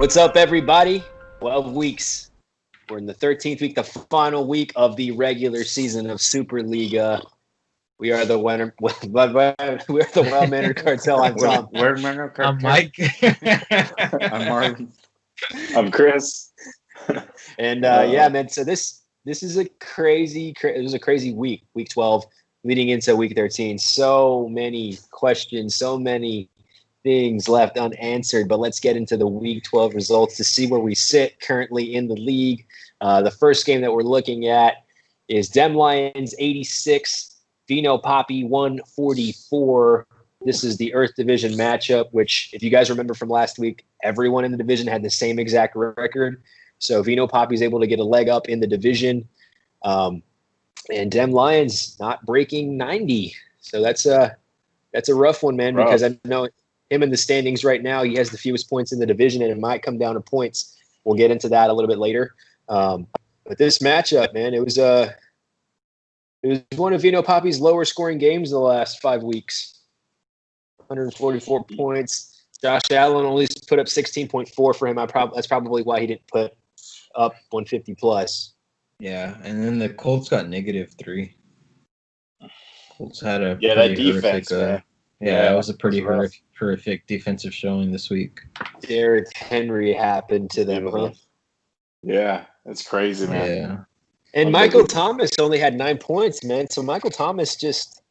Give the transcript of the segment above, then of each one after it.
What's up, everybody? 12 weeks. We're in the 13th week, the final week of the regular season of Super Liga. We are the winner. We're the well-mannered cartel. I'm Tom. Well-mannered cartel. I'm Mike. I'm Marvin. I'm Chris. And yeah, man. So this is a crazy. It was a crazy week. Week 12, leading into week 13. So many questions. So many things left unanswered, but let's get into the week 12 results to see where we sit currently in the league. The first game that we're looking at is Dem Lions 86, Vino Poppy 144. This is the Earth Division matchup, which, if you guys remember from last week, everyone in the division had the same exact record. So Vino Poppy is able to get a leg up in the division. And Dem Lions not breaking 90. So that's a rough one, man, because I know him in the standings right now, he has the fewest points in the division, and it might come down to points. We'll get into that a little bit later. But this matchup, man, it was one of Vino Poppy's lower scoring games in the last 5 weeks. 144 points. Josh Allen only put up 16.4 for him. That's probably why he didn't put up 150 plus. Yeah, and then the Colts got -3. Colts had a that defense, man. Yeah, it was a pretty horrific defensive showing this week. Derrick Henry happened to them, huh? Yeah, that's crazy, man. Yeah. And Michael Thomas only had 9 points, man. So Michael Thomas he's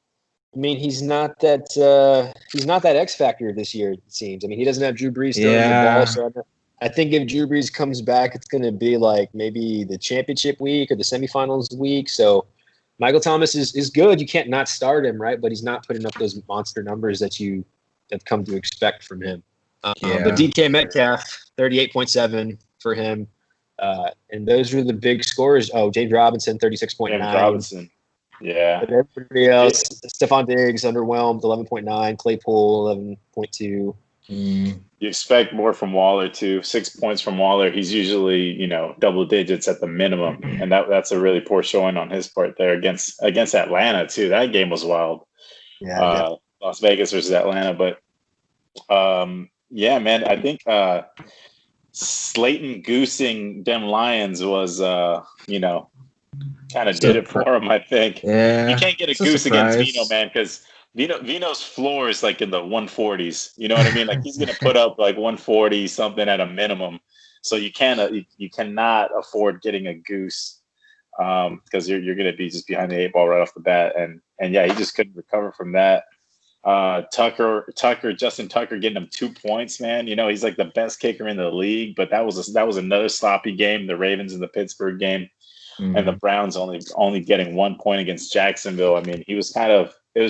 not that X factor this year, it seems. I mean, he doesn't have Drew Brees throwing the ball. So I think if Drew Brees comes back, it's going to be like maybe the championship week or the semifinals week. So Michael Thomas is good. You can't not start him, right? But he's not putting up those monster numbers that you have come to expect from him. But DK Metcalf, 38.7 for him. And those were the big scores. Oh, James Robinson, 36.9. James Robinson. Yeah. But everybody else, Stephon Diggs, underwhelmed, 11.9. Claypool, 11.2. You expect more from Waller, too. 6 points from Waller. He's usually, double digits at the minimum. And that's a really poor showing on his part there against Atlanta, too. That game was wild. Yeah. Las Vegas versus Atlanta. But, yeah, man, I think Slayton goosing Dem Lions was, kind of did it for him, I think. Yeah. You can't get a goose against Vino, man, because Vino's floor is like in the 140s. You know what I mean? Like he's going to put up like 140 something at a minimum. So you cannot afford getting a goose because you're going to be just behind the 8 ball right off the bat. And yeah, he just couldn't recover from that. Justin Tucker getting him 2 points, man. He's like the best kicker in the league, but that was another sloppy game. The Ravens and the Pittsburgh game, and the Browns only getting 1 point against Jacksonville. I mean, it was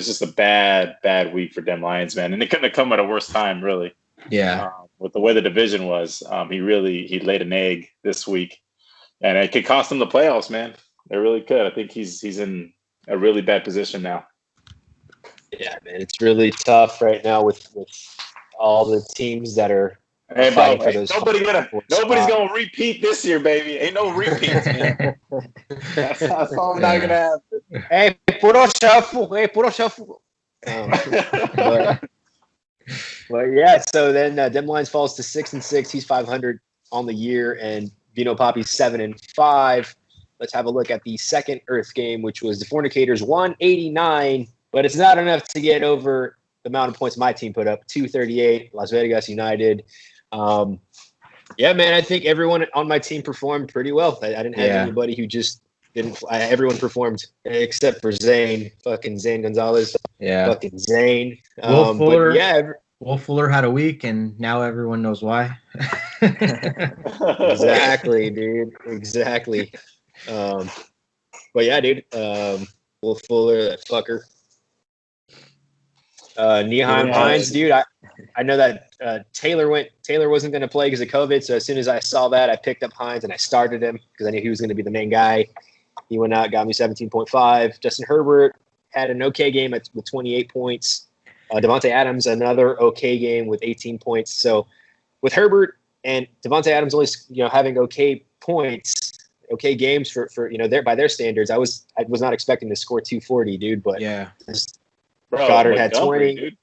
just a bad week for Dem Lions, man. And it couldn't have come at a worse time, really. Yeah. With the way the division was, he laid an egg this week, and it could cost him the playoffs, man. It really could. I think he's in a really bad position now. Yeah, man, it's really tough right now with all the teams that are fighting for those. Nobody's gonna repeat this year, baby. Ain't no repeats, man. That's all not gonna happen. Hey, puro shuffle. But yeah, so then Dem Lions falls to 6-6. He's 500 on the year, and Vino Poppy's 7-5. Let's have a look at the second Earth game, which was the Fornicators 189. But it's not enough to get over the amount of points my team put up, 238, Las Vegas United. Yeah, man, I think everyone on my team performed pretty well. I didn't have anybody who just didn't. Everyone performed except for Zane, fucking Zane Gonzalez. Yeah. Fucking Zane. Will Fuller, but yeah. Will Fuller had a week, and now everyone knows why. Exactly, dude. Exactly. But yeah, dude. Will Fuller, that fucker. Nyheim Hines, dude. I know that Taylor wasn't going to play because of COVID. So as soon as I saw that, I picked up Hines and I started him because I knew he was going to be the main guy. He went out, got me 17.5. Justin Herbert had an okay game with 28 points. Devontae Adams, another okay game with 18 points. So with Herbert and Devontae Adams only having okay points, okay games for by their standards, I was not expecting to score 240, dude. But yeah. Goddard had 20. Dude.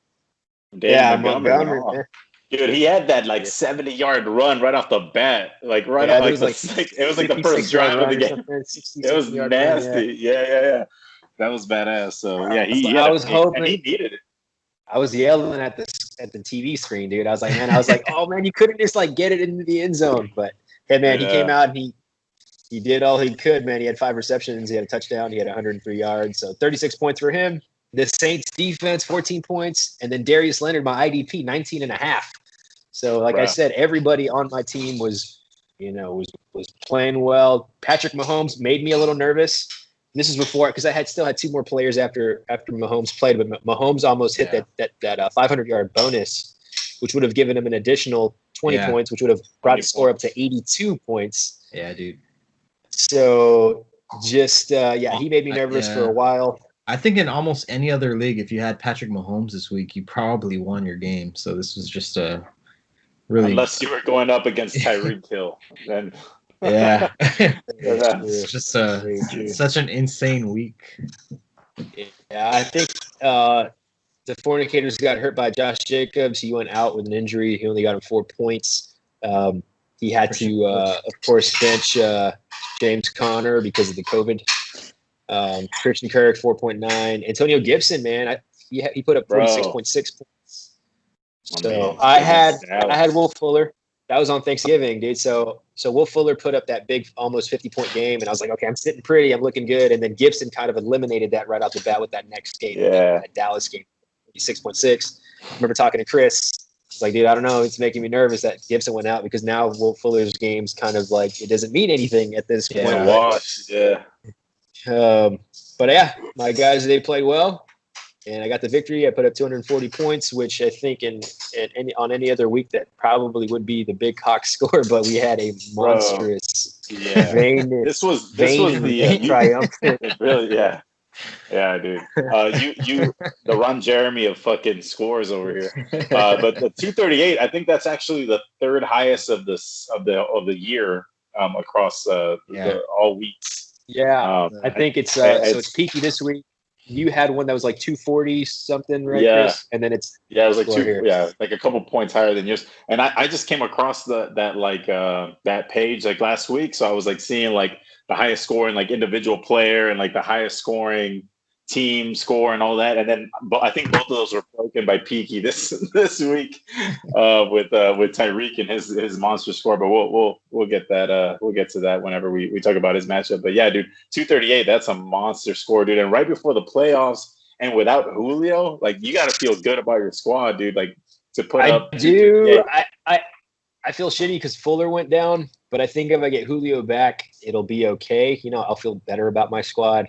Yeah, Montgomery. Dude, he had that like 70-yard run right off the bat, like right Yeah, off it was it was like the first drive of the game. It was nasty. Run, Yeah. That was badass. So yeah, he I had was hoping, and he needed it. I was yelling at the TV screen, dude. I was like, oh man, you couldn't just like get it into the end zone. But hey, man, he came out and he did all he could, man. He had 5 receptions, he had a touchdown, he had 103 yards, so 36 points for him. The Saints defense, 14 points, and then Darius Leonard, my IDP, 19 and a half. So, like I said, everybody on my team was playing well. Patrick Mahomes made me a little nervous. This is before, because I still had 2 more players after Mahomes played, but Mahomes almost hit that 500-yard bonus, which would have given him an additional 20 points, which would have brought the score up to 82 points. Yeah, dude. So just he made me nervous for a while. I think in almost any other league, if you had Patrick Mahomes this week, you probably won your game. So this was just a really, unless you were going up against Tyreek Hill, then yeah, it's just such an insane week. Yeah, I think the Fornicators got hurt by Josh Jacobs. He went out with an injury. He only got him 4 points. He had to, of course, bench James Conner because of the COVID. Christian Kirk, 4.9. Antonio Gibson, man, he put up 46.6 points. So I had Will Fuller. That was on Thanksgiving, dude. So Will Fuller put up that big, almost 50-point game, and I was like, okay, I'm sitting pretty, I'm looking good. And then Gibson kind of eliminated that right off the bat with that next game, that Dallas game, 6.6. I remember talking to Chris. It's like, dude, I don't know. It's making me nervous that Gibson went out because now Will Fuller's game's kind of like it doesn't mean anything at this point. But yeah, my guys, they played well, and I got the victory. I put up 240 points, which I think on any other week that probably would be the big cock score. But we had a monstrous, this was the triumphant. Really, yeah, dude. You the Ron Jeremy of fucking scores over here. But the 238, I think that's actually the 3rd highest of the year across all weeks. Yeah, I think it's it's peaky this week. You had one that was like 240 something, right? Yeah, Chris? And then it was like like a couple points higher than yours. And I just came across that page like last week, so I was like seeing like the highest scoring like individual player and like the highest scoring team score and all that. And then I think both of those were broken by Peaky this week with Tyreek and his monster score. But we'll get that we'll get to that whenever we talk about his matchup. But yeah, dude, 238, that's a monster score, dude. And right before the playoffs and without Julio, like you got to feel good about your squad, dude. Like to put up. I feel shitty because Fuller went down, but I think if I get Julio back, it'll be okay. I'll feel better about my squad.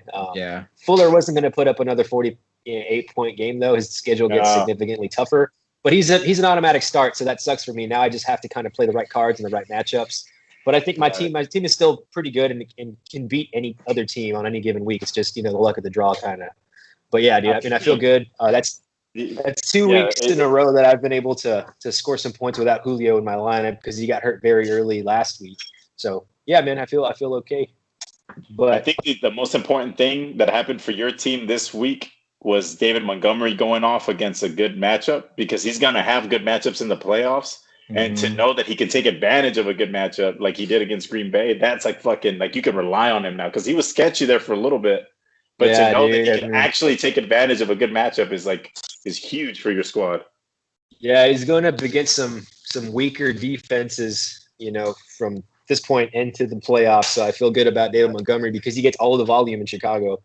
Fuller wasn't going to put up another 48-point game, though. His schedule gets significantly tougher. But he's an automatic start, so that sucks for me. Now I just have to kind of play the right cards and the right matchups. But I think my team is still pretty good and can beat any other team on any given week. It's just, the luck of the draw kind of. But yeah, dude, I mean, I feel good. That's 2 weeks in a row that I've been able to score some points without Julio in my lineup because he got hurt very early last week. So yeah, man, I feel okay. But I think the most important thing that happened for your team this week was David Montgomery going off against a good matchup because he's gonna have good matchups in the playoffs. Mm-hmm. And to know that he can take advantage of a good matchup like he did against Green Bay, that's like fucking like you can rely on him now because he was sketchy there for a little bit. But to know that he can actually take advantage of a good matchup is huge for your squad. Yeah, he's going up against some weaker defenses, from this point into the playoffs. So I feel good about David Montgomery because he gets all the volume in Chicago.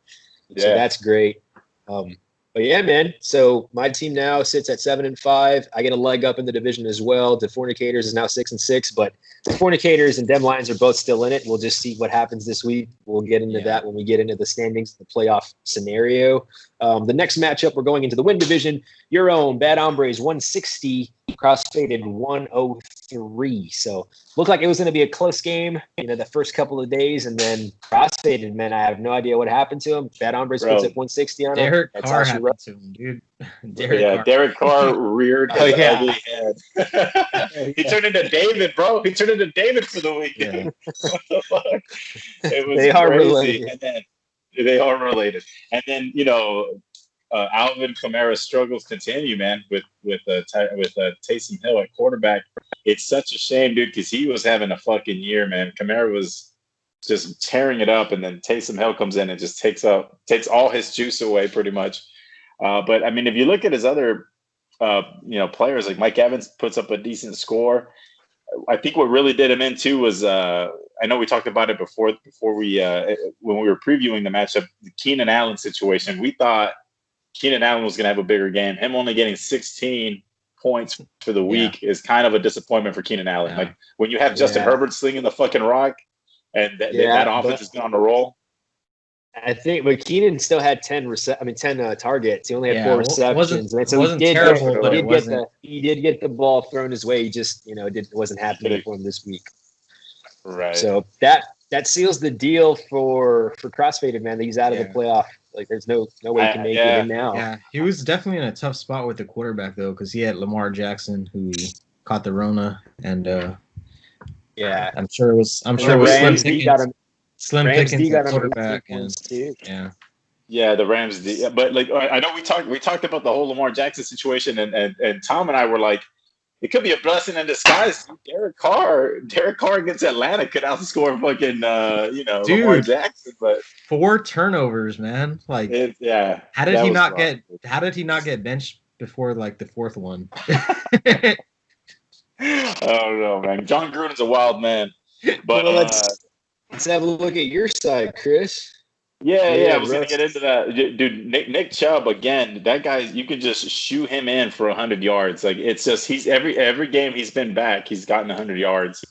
Yeah. So that's great. But yeah, man. So my team now sits at 7-5. I get a leg up in the division as well. The Fornicators is now 6-6, but the Fornicators and Dem Lions are both still in it. We'll just see what happens this week. We'll get into that when we get into the standings, the playoff scenario. The next matchup, we're going into the win division. Your own Bad Hombres 160, Crossfaded 103. So looked like it was going to be a close game, the first couple of days, and then Crossfaded, man, I have no idea what happened to him. Bad Hombres puts at 160 on him. Derek Carr happened to him, dude. Derek Carr reared his ugly head. He turned into David, bro. He turned into David for the weekend. What the fuck? It was crazy. They are related. And then, Alvin Kamara's struggles continue, man, with Taysom Hill at quarterback. It's such a shame, dude, because he was having a fucking year, man. Kamara was just tearing it up, and then Taysom Hill comes in and just takes all his juice away, pretty much. But I mean, if you look at his other, players, like Mike Evans puts up a decent score. I think what really did him in too was I know we talked about it before we when we were previewing the matchup, the Keenan Allen situation. We thought Keenan Allen was going to have a bigger game. Him only getting 16 points for the week is kind of a disappointment for Keenan Allen. Yeah. Like when you have Justin Herbert slinging the fucking rock, and that offense has been on the roll. I think, but Keenan still had 10 targets. He only had 4 receptions. It wasn't terrible, but he did get the ball thrown his way. He just, wasn't happening for him this week. Right. So that seals the deal for Crossfaded, man. That he's out of the playoff. Like, there's no way he can make it in now. Yeah, he was definitely in a tough spot with the quarterback though, because he had Lamar Jackson who caught the Rona, and I'm sure it was Slim Pickens at quarterback, and the Rams. But like, I know we talked about the whole Lamar Jackson situation, and Tom and I were like, it could be a blessing in disguise. Derek Carr against Atlanta could outscore fucking Lamar Jackson. But 4 turnovers, man. Like, how did he not get benched before like the 4th one? I don't know, man. John Gruden's a wild man. But let's have a look at your side, Chris. Yeah, I was going to get into that. Dude, Nick Chubb, again, that guy, you can just shoe him in for 100 yards. Like, it's just, he's every game he's been back, he's gotten 100 yards.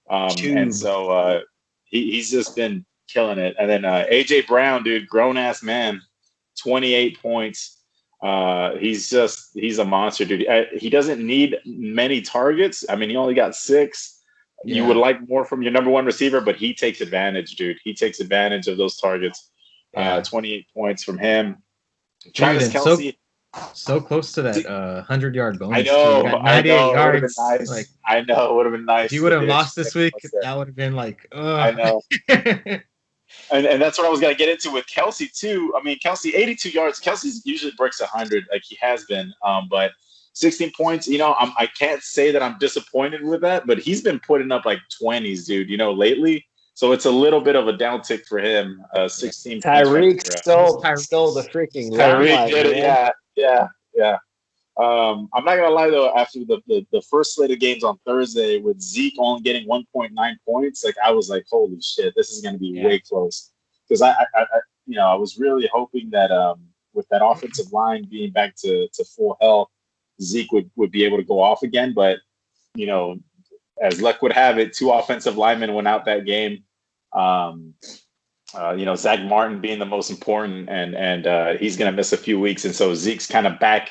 And so he's just been killing it. And then A.J. Brown, dude, grown-ass man, 28 points. He's a monster, dude. He doesn't need many targets. I mean, he only got 6. You would like more from your number one receiver, but he takes advantage, dude. He takes advantage of those targets. 28 points from him. Travis Kelce. So close to that 100-yard bonus. I know. 98 yards. Nice. Like, I know. It would have been nice. If you would have lost this week, that would have been like, I know. And that's what I was going to get into with Kelce, too. I mean, Kelce, 82 yards. Kelce usually breaks 100 like he has been. But 16 points, I can't say that I'm disappointed with that, but he's been putting up like 20s, dude, lately. So it's a little bit of a downtick for him. 16 Tyreek stole the freaking Tyreek did it. Yeah. I'm not gonna lie though. After the first slate of games on Thursday with Zeke only getting 1.9 points, like I was like, holy shit, this is gonna be way close. Because I was really hoping that with that offensive line being back to full health, Zeke would be able to go off again. But as luck would have it, 2 offensive linemen went out that game. Zach Martin being the most important, and he's going to miss a few weeks. And so Zeke's kind of back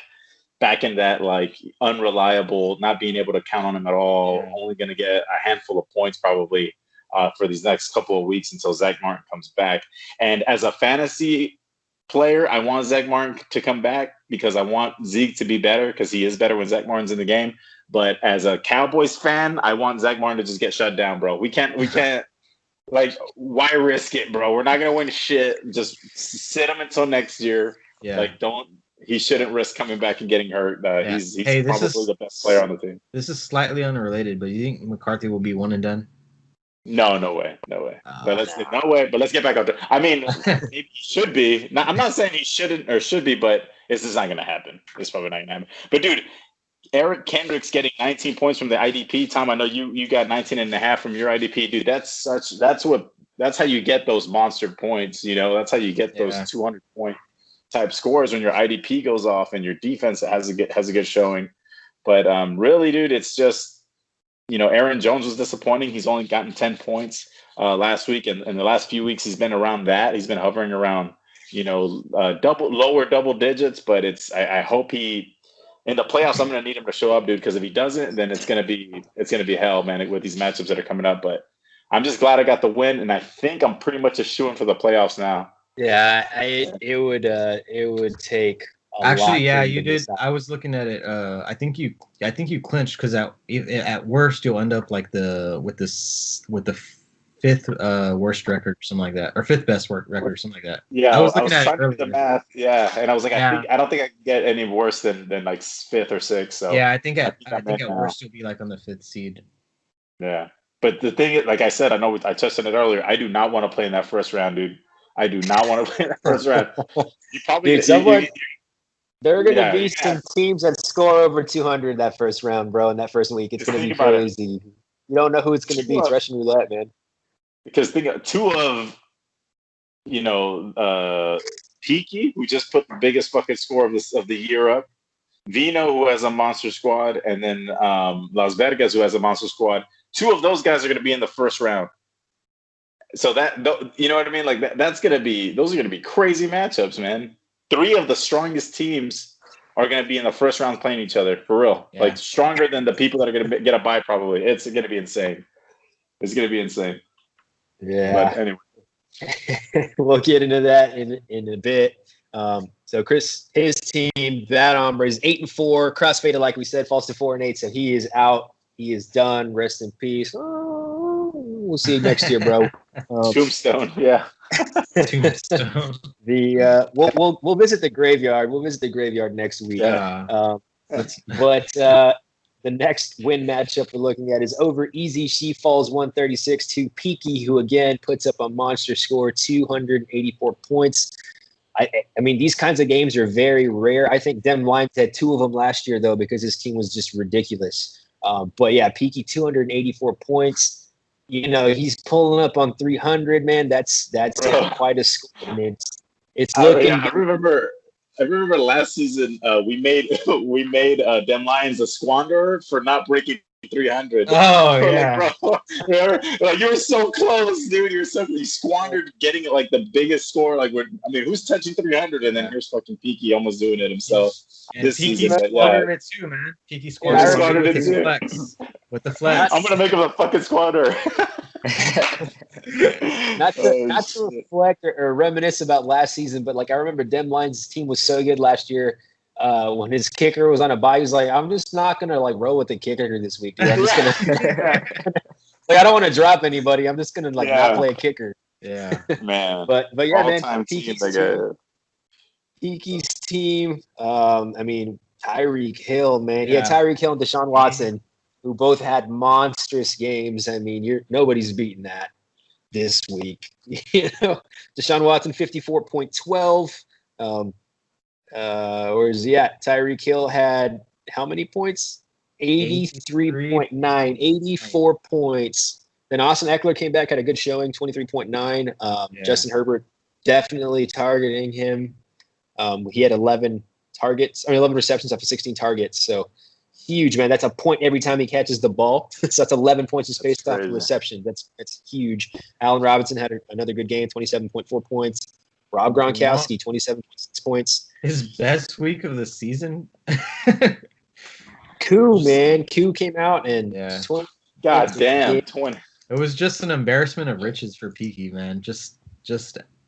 in that like unreliable, not being able to count on him at all. Only going to get a handful of points probably for these next couple of weeks until Zach Martin comes back. And as a fantasy player, I want Zach Martin to come back because I want Zeke to be better because he is better when Zach Martin's in the game. But as a Cowboys fan, I want Zach Martin to just get shut down, bro. We can't like, why risk it, bro? We're not gonna win shit. Just sit him until next year. Yeah. Like, he shouldn't risk coming back and getting hurt. He's probably the best player on the team. This is slightly unrelated, but you think McCarthy will be one and done? No way. But let's get back out there. I mean, maybe he should be. I'm not saying he shouldn't or should be, but this is not going to happen. It's probably not going to happen. But dude, Eric Kendrick's getting 19 points from the IDP. Tom, I know you got 19 and a half from your IDP, dude. That's how you get those monster points. That's how you get those 200 point type scores when your IDP goes off and your defense has a good showing. But really, dude, it's just. Aaron Jones was disappointing. He's only gotten 10 points last week, and in the last few weeks, he's been around that. He's been hovering around, lower double digits. But I hope in the playoffs, I'm going to need him to show up, dude. Because if he doesn't, then it's going to be hell, man, with these matchups that are coming up. But I'm just glad I got the win, and I think I'm pretty much a shoo-in for the playoffs now. Yeah, it would take. Actually, yeah, you did. I was looking at it. I think you clinched because at worst you'll end up like with the fifth worst record or something like that, or fifth best record or something like that. Yeah, I was trying to do the math. Yeah, and I was like, I don't think I can get any worse than like fifth or sixth. So yeah, I think at worst it'll be like on the fifth seed. Yeah, but the thing is, like I said, I know I touched on it earlier. I do not want to play in that first round, dude. I do not want to play in that first round. You probably there are going to be some teams that score over 200 that first round, bro. In that first week, it's going to be crazy. You don't know who it's going to be. It's Russian roulette, man. Because two of Peaky, who just put the biggest fucking score of the year up, Vino, who has a monster squad, and then Las Vegas, who has a monster squad. Two of those guys are going to be in the first round. So that, you know what I mean? Like those are going to be crazy matchups, man. Three of the strongest teams are going to be in the first round playing each other for real. Yeah. Like stronger than the people that are going to get a bye. Probably it's going to be insane. It's going to be insane. Yeah. But anyway, we'll get into that in a bit. So Chris, his team, Bad Hombre, is 8-4. Crossfader, like we said, falls to 4-8. So he is out. He is done. Rest in peace. Oh, we'll see you next year, bro. Tombstone. Yeah. Tombstone. We'll visit the graveyard. We'll visit the graveyard next week. Yeah. But the next win matchup we're looking at is over easy. She falls 136 to Peaky, who again puts up a monster score, 284 points. I mean, these kinds of games are very rare. I think Dem Lions had two of them last year, though, because his team was just ridiculous. But yeah, Peaky, 284 points. You know, he's pulling up on 300, man. That's quite a score. I mean, it's looking. I remember last season we made Dem Lions a squanderer for not breaking 300. Oh yeah, like, bro, you were so close, dude. You squandered getting like the biggest score. Like, who's touching 300? And then here's fucking Peaky almost doing it himself. And this Peaky squandered it too, man. Peaky squandered it too. With the flex. I'm gonna make him a fucking squanderer. not to reflect or reminisce about last season, but like I remember Dem Lions' team was so good last year. When his kicker was on a bye, he was like, "I'm just not gonna like roll with the kicker this week, dude. I'm just gonna like I don't want to drop anybody. I'm just gonna not play a kicker." Yeah, man. But yeah, man. Peaky's team. I mean, Tyreek Hill, man. He had Tyreek Hill and Deshaun Watson, who both had monstrous games. I mean, nobody's beating that this week. You know, Deshaun Watson 54.12. Where's he at? Tyreek Hill had how many points? 83.9, 84 points. Then Austin Eckler came back, had a good showing, 23.9. Justin Herbert definitely targeting him. He had 11 receptions off of 16 targets. So huge, man. That's a point every time he catches the ball. So that's 11 points just based off the reception. That's huge. Allen Robinson had another good game, 27.4 points. Rob Gronkowski, 27.6 points. His best week of the season. Koo, man. Koo came out and 20. God damn, 20. It was just an embarrassment of riches for Peaky, man. Just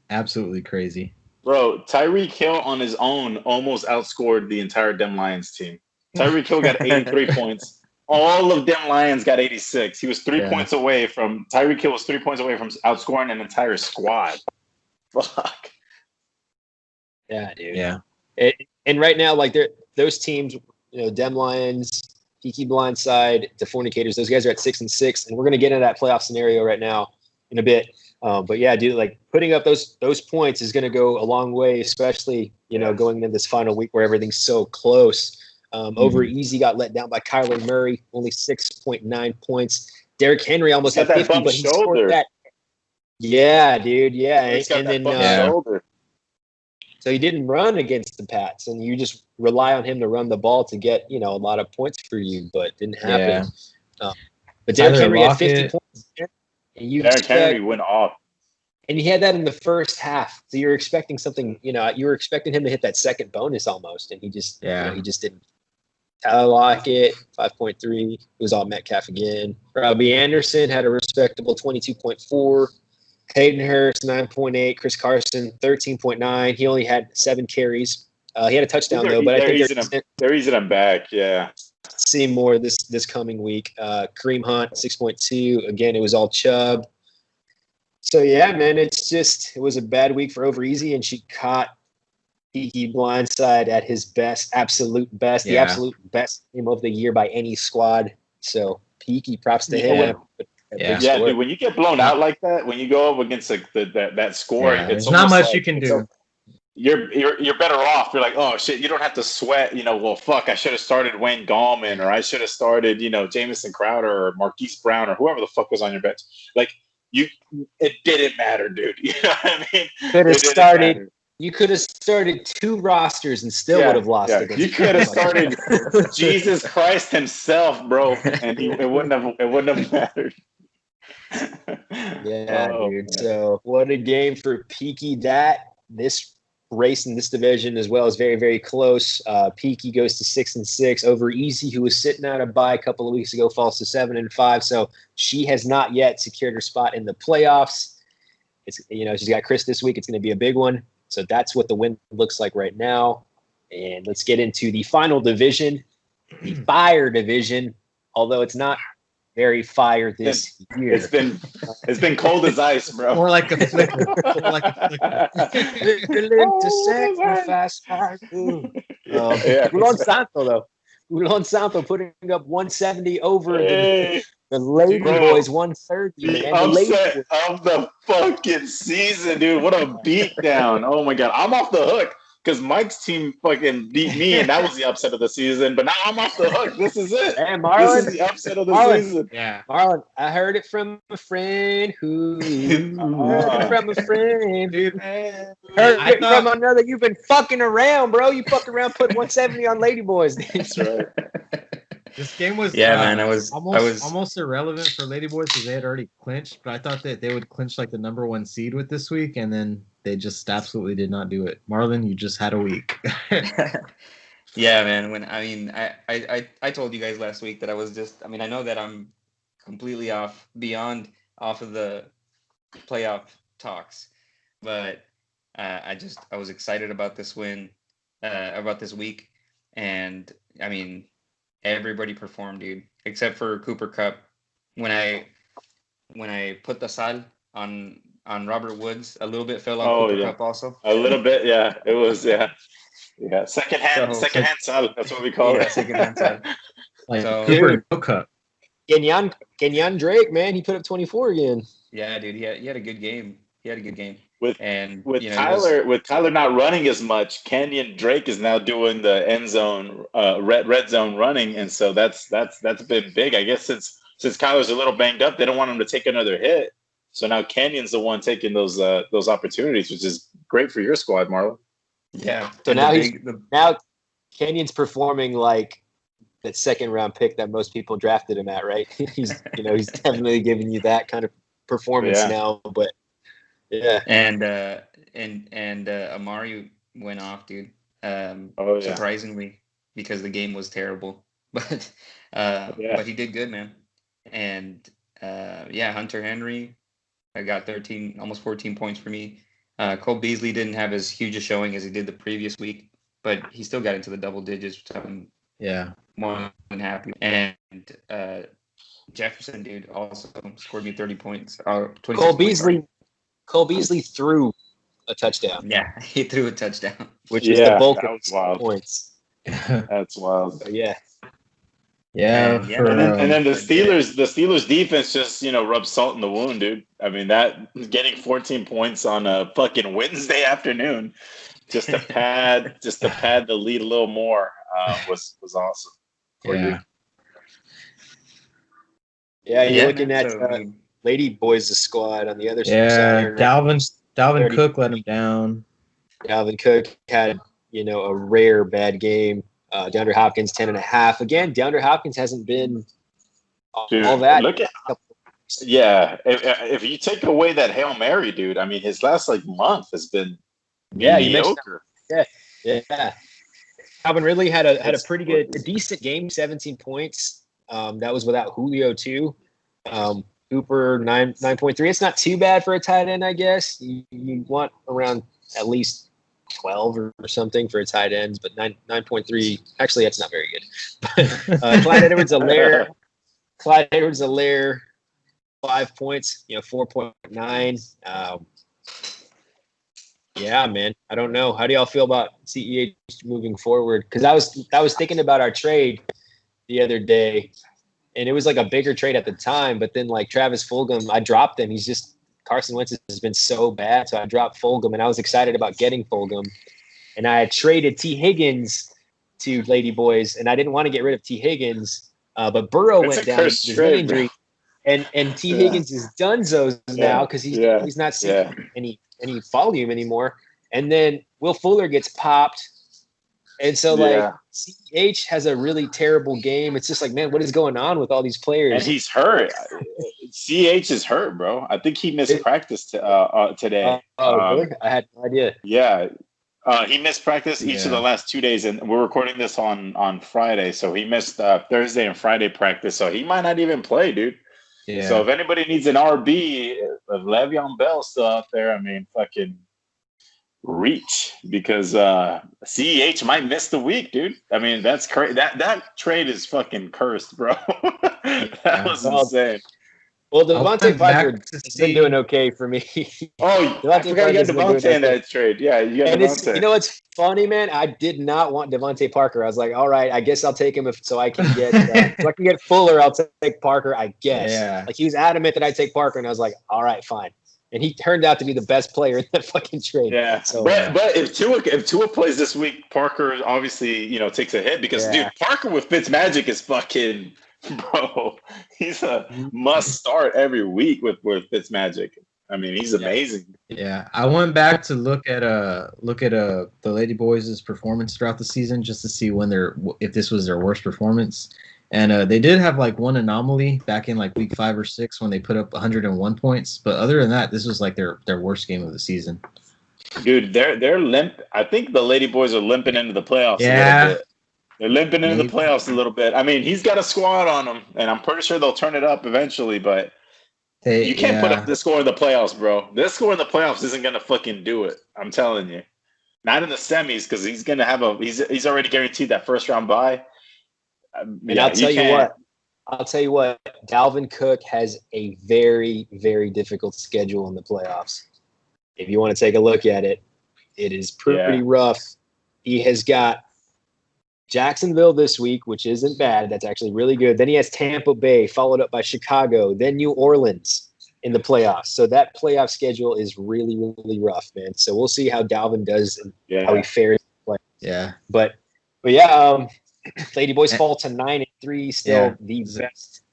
absolutely crazy. Bro, Tyreek Hill on his own almost outscored the entire Dem Lions team. Tyreek Hill got 83 points. All of Dem Lions got 86. He was 3 points away from Tyreek Hill was 3 points away from outscoring an entire squad. Fuck. Yeah, dude. Yeah. And right now, like those teams, you know, Dem Lions, Peaky Blindside, the Fornicators, those guys are at 6-6, and we're gonna get into that playoff scenario right now in a bit. But yeah, dude, like putting up those points is gonna go a long way, especially going into this final week where everything's so close. Over easy got let down by Kyler Murray, only 6.9 points. Derrick Henry almost had 50, but he scored that. Yeah, dude. Yeah, and then so he didn't run against the Pats, and you just rely on him to run the ball to get a lot of points for you, but it didn't happen. But Derrick Henry had 50 points. And Derrick Henry went off, and he had that in the first half. So you're expecting something. You were expecting him to hit that second bonus almost, and he just he just didn't. Tyler Lockett, 5.3. It was all Metcalf again. Robbie Anderson had a respectable 22.4. Hayden Hurst, 9.8. Chris Carson, 13.9. He only had 7 carries. He had a touchdown, though, but I think they're easing him back, yeah. See more this coming week. Kareem Hunt, 6.2. Again, it was all Chubb. So yeah, man, it was a bad week for Over Easy, and she caught Peaky Blindside at his best, absolute best, the absolute best game of the year by any squad. So Peaky, props to him. Yeah, dude, when you get blown out like that, when you go up against that score, it's not much you can do. You're better off. You're like, oh shit, you don't have to sweat. Well, fuck, I should have started Wayne Gallman, or I should have started, Jamison Crowder or Marquise Brown or whoever the fuck was on your bench. Like it didn't matter, dude. You know what I mean? You could have started 2 rosters and still would have lost. Yeah. You could have started Jesus Christ himself, bro, and it wouldn't have mattered. Dude. Man. So what a game for Peaky. This race in this division as well is very, very close. Peaky goes to 6-6. Over Easy, who was sitting out a bye a couple of weeks ago, falls to 7-5. So she has not yet secured her spot in the playoffs. It's she's got Chris this week. It's going to be a big one. So that's what the win looks like right now. And let's get into the final division, the Fire division. Although it's not very fire this year. It's been cold as ice, bro. More like a flicker. To sacrifice. Ulon Santo though. Ulon Santo putting up 170 over the Lady Boys 130. The upset of the fucking season, dude. What a beatdown. Oh my god. I'm off the hook. Because Mike's team fucking beat me, and that was the upset of the season. But now I'm off the hook. This is it. Hey, Marlon, this is the upset of the season. Yeah, Marlon, I heard it from a friend who heard it from a friend who heard it from another. You've been fucking around, bro. You fucked around, put 170 on Lady Boys. That's right. This game was man. I was almost irrelevant for Lady Boys because they had already clinched. But I thought that they would clinch like the number 1 seed with this week, and then they just absolutely did not do it. Marlon, you just had a week. Yeah, man. I told you guys last week that I was just. I know that I'm completely off of the playoff talks, but I was excited about this win, about this week, and everybody performed, dude, except for Cooper Kupp. When I put the sal on Robert Woods, a little bit fell on Cooper Kupp also. A little bit, yeah. It was, yeah. Second hand sal. That's what we call it. Second hand sal. Cooper Kupp. Kenyon Drake, man, he put up 24 again. Yeah, dude, he had a good game. With Tyler not running as much, Kenyon Drake is now doing the end zone, red zone running, and so that's been big. I guess since Kyler's a little banged up, they don't want him to take another hit. So now Kenyon's the one taking those opportunities, which is great for your squad, Marlon. Yeah. So now Kenyon's performing like that second round pick that most people drafted him at, right? He's definitely giving you that kind of performance now, but. Yeah, and Amari went off, dude. Surprisingly, because the game was terrible, but he did good, man. And Hunter Henry, I got 13, almost 14 points for me. Cole Beasley didn't have as huge a showing as he did the previous week, but he still got into the double digits, which I'm more than happy. And Jefferson, dude, also scored me 30 points. Cole Beasley threw a touchdown. Yeah, he threw a touchdown. Which is the bulk of his points. That's wild. But yeah. Yeah. And then the Steelers defense just, rubs salt in the wound, dude. That getting 14 points on a fucking Wednesday afternoon just to pad the lead a little more was awesome. Yeah, you're looking at Lady Boys' squad on the other side. Yeah, Dalvin Cook let him down. Dalvin Cook had, a rare bad game. DeAndre Hopkins 10.5. Again, DeAndre Hopkins hasn't been all that. If you take away that Hail Mary, dude, his last month has been mediocre. Yeah. Calvin Ridley had a pretty good, a decent game, 17 points. That was without Julio too. Cooper 9.3. It's not too bad for a tight end, I guess. You want around at least 12 or something for a tight end, but 9.3. Actually, that's not very good. Clyde Edwards-Helaire 5 points, 4.9. Yeah, man. I don't know. How do y'all feel about CEH moving forward? Because I was thinking about our trade the other day, and it was like a bigger trade at the time. But then like Travis Fulgham, I dropped him. Carson Wentz has been so bad, so I dropped Fulgham, and I was excited about getting Fulgham. And I had traded T. Higgins to Lady Boys, and I didn't want to get rid of T. Higgins, but Burrow went down with his knee injury, and T. Higgins is donezo now because he's not seeing any volume anymore. And then Will Fuller gets popped, and so like CEH has a really terrible game. It's just like, man, what is going on with all these players? And he's hurt. CEH is hurt, bro. I think he missed practice today. Really? I had no idea. Yeah. He missed practice each of the last 2 days, and we're recording this on Friday, so he missed Thursday and Friday practice, so he might not even play, dude. Yeah. So if anybody needs an RB, if Le'Veon Bell's still out there, I mean, fucking reach, because CEH might miss the week, dude. I mean, that's crazy. That trade is fucking cursed, bro. That was insane. Well, Devontae Parker has been doing okay for me. Oh, I forgot you got Devontae in that trade. Yeah, you got Devontae. You know what's funny, man? I did not want Devontae Parker. I was like, all right, I guess I'll take him so I can get Fuller. I'll take Parker, I guess. Yeah. Like he was adamant that I take Parker, and I was like, all right, fine. And he turned out to be the best player in that fucking trade. Yeah. So, but if Tua plays this week, Parker obviously takes a hit because dude, Parker with Fitzmagic is fucking. Bro, he's a must start every week with Fitzmagic. I mean, he's amazing. Yeah, I went back to look at the Lady Boys' performance throughout the season just to see if this was their worst performance, and they did have like one anomaly back in like week 5 or 6 when they put up 101 points. But other than that, this was like their worst game of the season. Dude, they're limp. I think the Lady Boys are limping into the playoffs a little bit. They're limping into the playoffs a little bit. I mean, he's got a squad on him, and I'm pretty sure they'll turn it up eventually, but you can't put up this score in the playoffs, bro. This score in the playoffs isn't going to fucking do it. I'm telling you. Not in the semis, because he's going to have he's already guaranteed that first-round bye. And I'll tell you what, Dalvin Cook has a very, very difficult schedule in the playoffs. If you want to take a look at it, it is pretty rough. He has got Jacksonville this week, which isn't bad. That's actually really good. Then he has Tampa Bay, followed up by Chicago, then New Orleans in the playoffs. So that playoff schedule is really, really rough, man. So we'll see how Dalvin does and how he fares. Yeah. But yeah, Lady Boys fall to 9-3, still the best.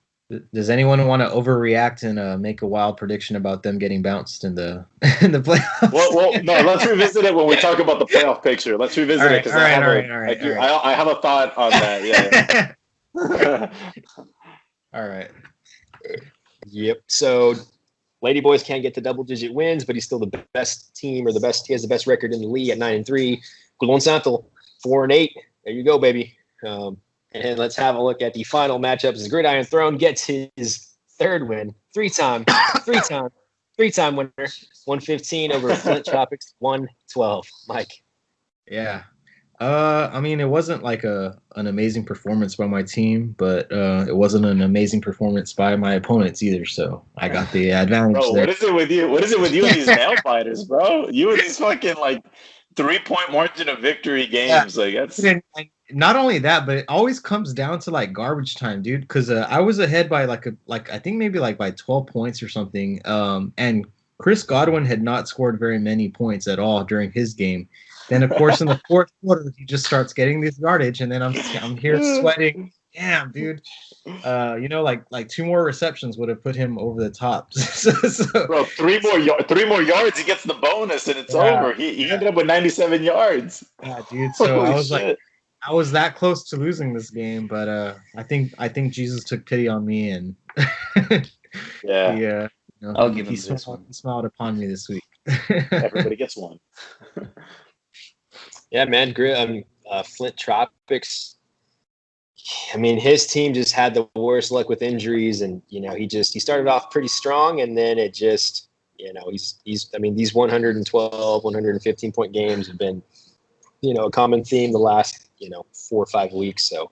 Does anyone want to overreact and make a wild prediction about them getting bounced in the playoffs? Well, no. Let's revisit it when we talk about the playoff picture. Let's revisit it because I have a thought on that. Yeah. All right. Yep. So, Lady Boys can't get to double-digit wins, but he's still the best team, or he has the best record in the league at 9-3. Culon Santo 4-8. There you go, baby. And let's have a look at the final matchups. As Gridiron Throne gets his third win, three-time winner, 115 over Flint Tropics, 112. Mike. Yeah. I mean, it wasn't like an amazing performance by my team, but it wasn't an amazing performance by my opponents either. So I got the advantage. Bro, there. What is it with you? What is it with you and these nail biters, bro? You and these fucking 3-point margin of victory games. Like that's. Not only that, but it always comes down to like garbage time, dude. Because I was ahead by I think maybe by 12 points or something. And Chris Godwin had not scored very many points at all during his game. Then of course in the fourth quarter he just starts getting this yardage, and then I'm here sweating. Damn, dude. Like 2 more receptions would have put him over the top. Bro, 3 more yards, he gets the bonus, and it's over. He ended up with 97 yards. Yeah, dude. So I was shit. I was that close to losing this game, but I think Jesus took pity on me, and I'll give him this one. He smiled upon me this week. Everybody gets one. Yeah, man. Flint Tropics. I mean, his team just had the worst luck with injuries, and he started off pretty strong, and then it just these 112, 115 point games have been a common theme the last 4 or 5 weeks. So,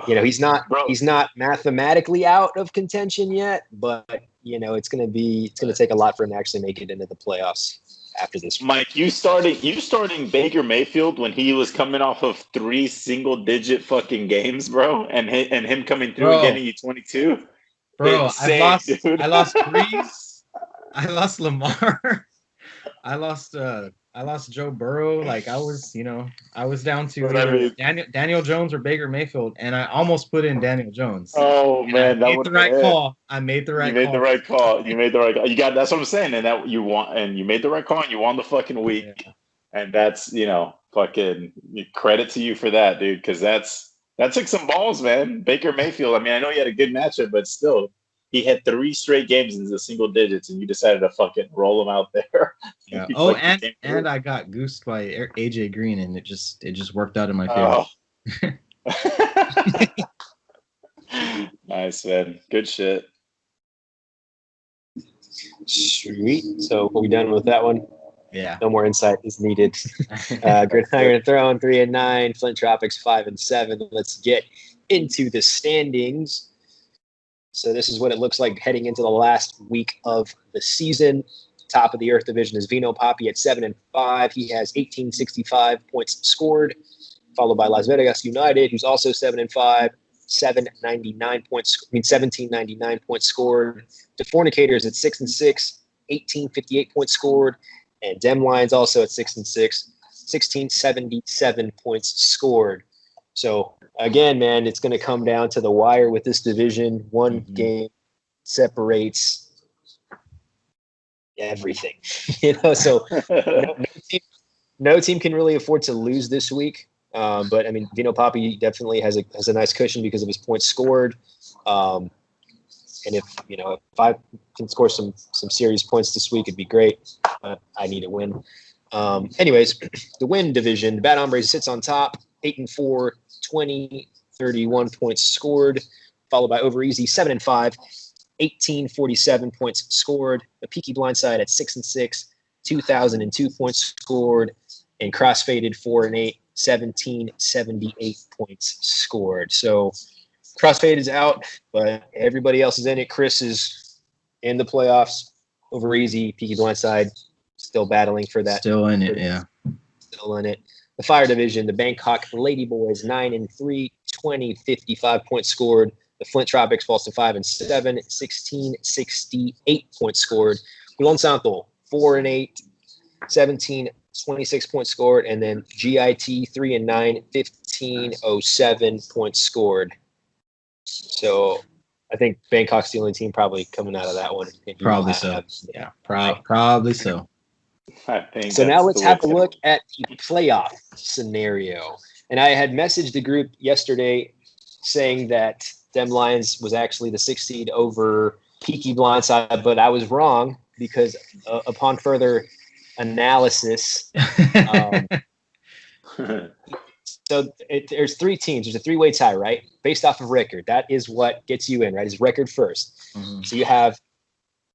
he's not mathematically out of contention yet, but it's going to take a lot for him to actually make it into the playoffs after this. Mike, you starting Baker Mayfield when he was coming off of 3 single-digit fucking games, bro, and him coming through and getting you 22. Bro, Insane, I lost Breeze. I lost Lamar. I lost Joe Burrow. Like I was down to either Daniel Jones or Baker Mayfield, and I almost put in Daniel Jones. Oh man, that was the right call. I made the right call. You made the right call. You made the right call. You got that's what I'm saying, and that you made the right call, and you won the fucking week, and that's fucking credit to you for that, dude, because that took some balls, man. Baker Mayfield. I mean, I know he had a good matchup, but still. He had 3 straight games in the single digits, and you decided to fucking roll him out there. Yeah. Oh, and I got goosed by AJ Green, and it just worked out in my favor. Nice, man. Good shit. Sweet. So are we done with that one? Yeah. No more insight is needed. Gridiron Throne 3-9, Flint Tropics 5-7. Let's get into the standings. So this is what it looks like heading into the last week of the season. Top of the Earth Division is Vino Poppy at 7-5. He has 1865 points scored, followed by Las Vegas United, who's also 7-5, 1799 points scored. The Fornicators at 6-6, 1858 points scored, and Dem Lions also at 6-6, 1677 points scored. So again, man, it's going to come down to the wire with this division. One game separates everything, So no team can really afford to lose this week. But I mean, Vino Poppy definitely has a nice cushion because of his points scored. And if I can score some serious points this week, it'd be great. I need a win. Anyways, the win division, Bad Hombres sits on top, 8-4, 31 points scored, followed by Over Easy 7-5, 1847 points scored. The Peaky Blindside at 6-6, 2002 points scored, and Crossfaded 4-8, 1778 points scored. So Crossfade is out, but everybody else is in it. Chris is in the playoffs. Over Easy, Peaky Blindside, still battling for that. Still in it, yeah. Still in it. The Fire Division, the Bangkok Ladyboys, 9-3, 55 points scored. The Flint Tropics falls to 5-7, 1668 points scored. Gulon Santo, 4-8, 26 points scored. And then GIT, 3-9, 1507 points scored. So I think Bangkok's the only team probably coming out of that one. Probably so. Yeah, probably so. So now let's have a look at the playoff scenario. And I had messaged the group yesterday saying that Dem Lions was actually the 6th seed over Peaky Blindside, but I was wrong because upon further analysis, so there's 3 teams. There's a 3-way tie, right? Based off of record. That is what gets you in, right? Is record first. Mm-hmm. So you have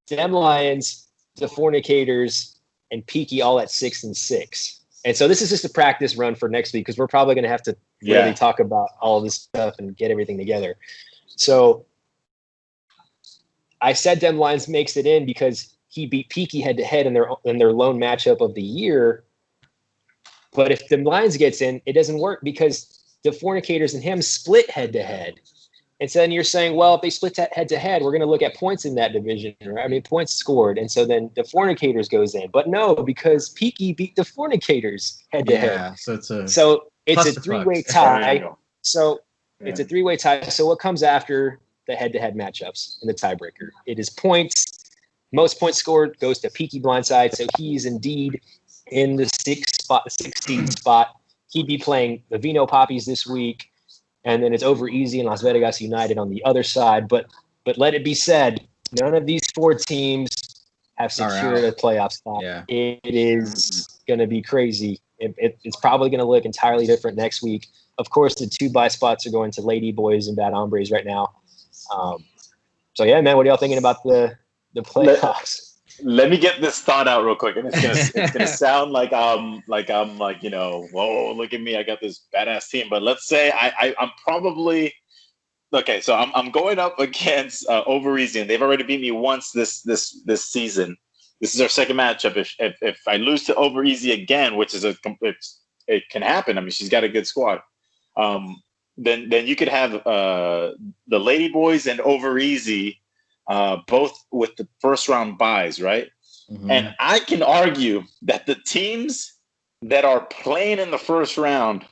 Dem Lions, the Fornicators, and Peaky all at 6-6. And so this is just a practice run for next week because we're probably going to have to really talk about all this stuff and get everything together. So I said Dem Lions makes it in because he beat Peaky head-to-head in their lone matchup of the year. But if Dem Lions gets in, it doesn't work because the Fornicators and him split head-to-head. And so then you're saying, well, if they split that head-to-head, we're going to look at points in that division, right? I mean, points scored. And so then the Fornicators goes in. But no, because Peaky beat the Fornicators head-to-head. Yeah, so it's a 3-way tie. So it's a 3-way tie. So what comes after the head-to-head matchups in the tiebreaker? It is points. Most points scored goes to Peaky Blindside. So he's indeed in the 16th spot. He'd be playing the Vino Poppies this week. And then it's Over Easy and Las Vegas United on the other side. But let it be said, none of these 4 teams have secured a playoff spot. Yeah. It is going to be crazy. It's probably going to look entirely different next week. Of course, the 2 bye spots are going to Lady Boys and Bad Hombres right now. So yeah, man, what are y'all thinking about the playoffs? Let me get this thought out real quick, and it's gonna sound like I'm whoa, look at me, I got this badass team. But let's say I'm probably Okay, so I'm going up against Overeasy, and they've already beat me once this season. This is our second matchup. If I lose to Overeasy again, which is it can happen. I mean, she's got a good squad. Then you could have the Lady Boys and Overeasy, both with the first round buys, right? Mm-hmm. And I can argue that the teams that are playing in the first round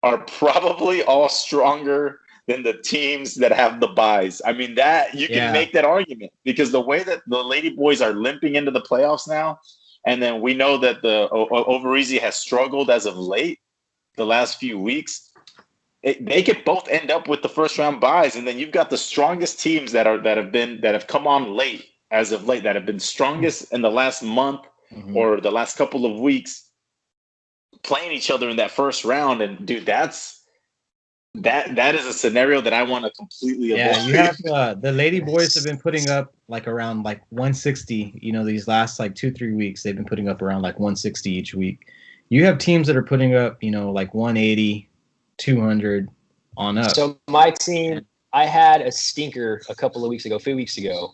are probably all stronger than the teams that have the buys. I mean, that you can make that argument because the way that the Lady Boys are limping into the playoffs now, and then we know that the Overeasy has struggled as of late, the last few weeks. They could both end up with the first round buys, and then you've got the strongest teams that have come on late as of late, that have been strongest in the last month or the last couple of weeks, playing each other in that first round. And dude, that is a scenario that I want to completely avoid. Yeah, you have the Lady Boys have been putting up like around like 160. You know, these last like 2-3 weeks, they've been putting up around like 160 each week. You have teams that are putting up, you know, like 180, 200 on up. So my team, I had a stinker a few weeks ago.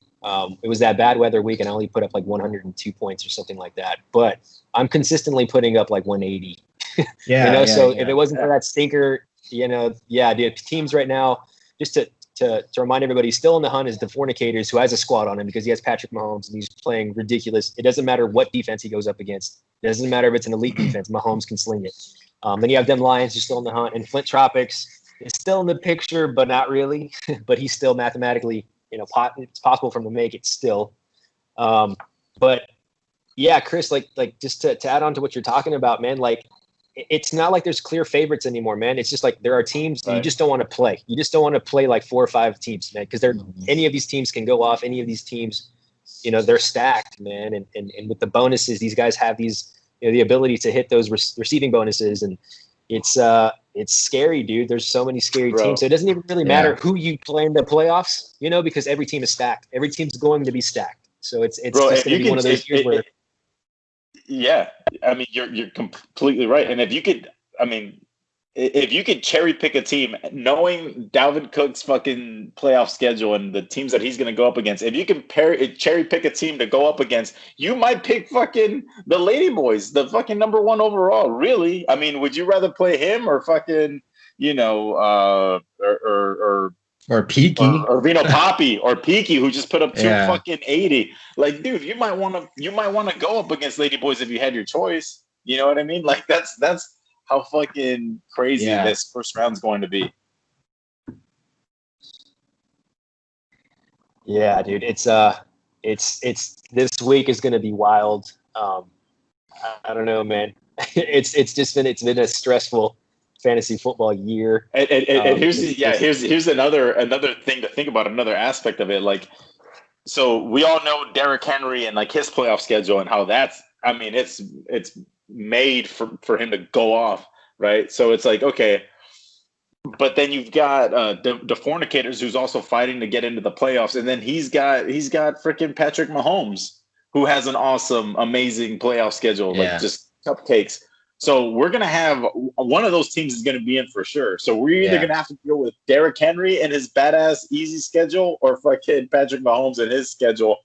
It was that bad weather week, and I only put up like 102 points or something like that. But I'm consistently putting up like 180. If it wasn't for that stinker, the teams right now, just to remind everybody, still in the hunt is the Fornicators, who has a squad on him because he has Patrick Mahomes and he's playing ridiculous. It doesn't matter what defense he goes up against. It doesn't matter if it's an elite defense. Mahomes can sling it. Then you have them Lions who's still in the hunt, and Flint Tropics is still in the picture, but not really. But he's still mathematically, it's possible for him to make it still. But yeah, Chris, like just to add on to what you're talking about, man, like it's not like there's clear favorites anymore, man. It's just like there are teams you just don't want to play. You just don't want to play like 4 or 5 teams, man, because any of these teams can go off. Any of these teams, they're stacked, man. And with the bonuses, these guys have these, the ability to hit those receiving bonuses, and it's scary, dude. There's so many scary teams. So it doesn't even really matter who you play in the playoffs, because every team is stacked. Every team's going to be stacked. So it's just going to be one of those years where. Yeah, I mean, you're completely right. And if you could cherry pick a team, knowing Dalvin Cook's fucking playoff schedule and the teams that he's going to go up against, if you can cherry pick a team to go up against, you might pick fucking the Lady Boys, the fucking number 1 overall. Really? I mean, would you rather play him or fucking, or Peaky or Vino Poppy or Peaky, who just put up 2 fucking 80? Like, dude, you might want to go up against Lady Boys if you had your choice. You know what I mean? Like, that's how fucking crazy this first round's going to be. Yeah, dude, it's this week is going to be wild. I don't know, man. It's been a stressful fantasy football year. And here's another thing to think about, another aspect of it. Like, so we all know Derrick Henry and like his playoff schedule and how it's made for him to go off, right? So it's like, okay, but then you've got the Fornicators, who's also fighting to get into the playoffs, and then he's got freaking Patrick Mahomes, who has an awesome, amazing playoff schedule, like just cupcakes. So we're gonna have one of those teams is gonna be in for sure. So we're either gonna have to deal with Derrick Henry and his badass easy schedule, or fucking Patrick Mahomes and his schedule.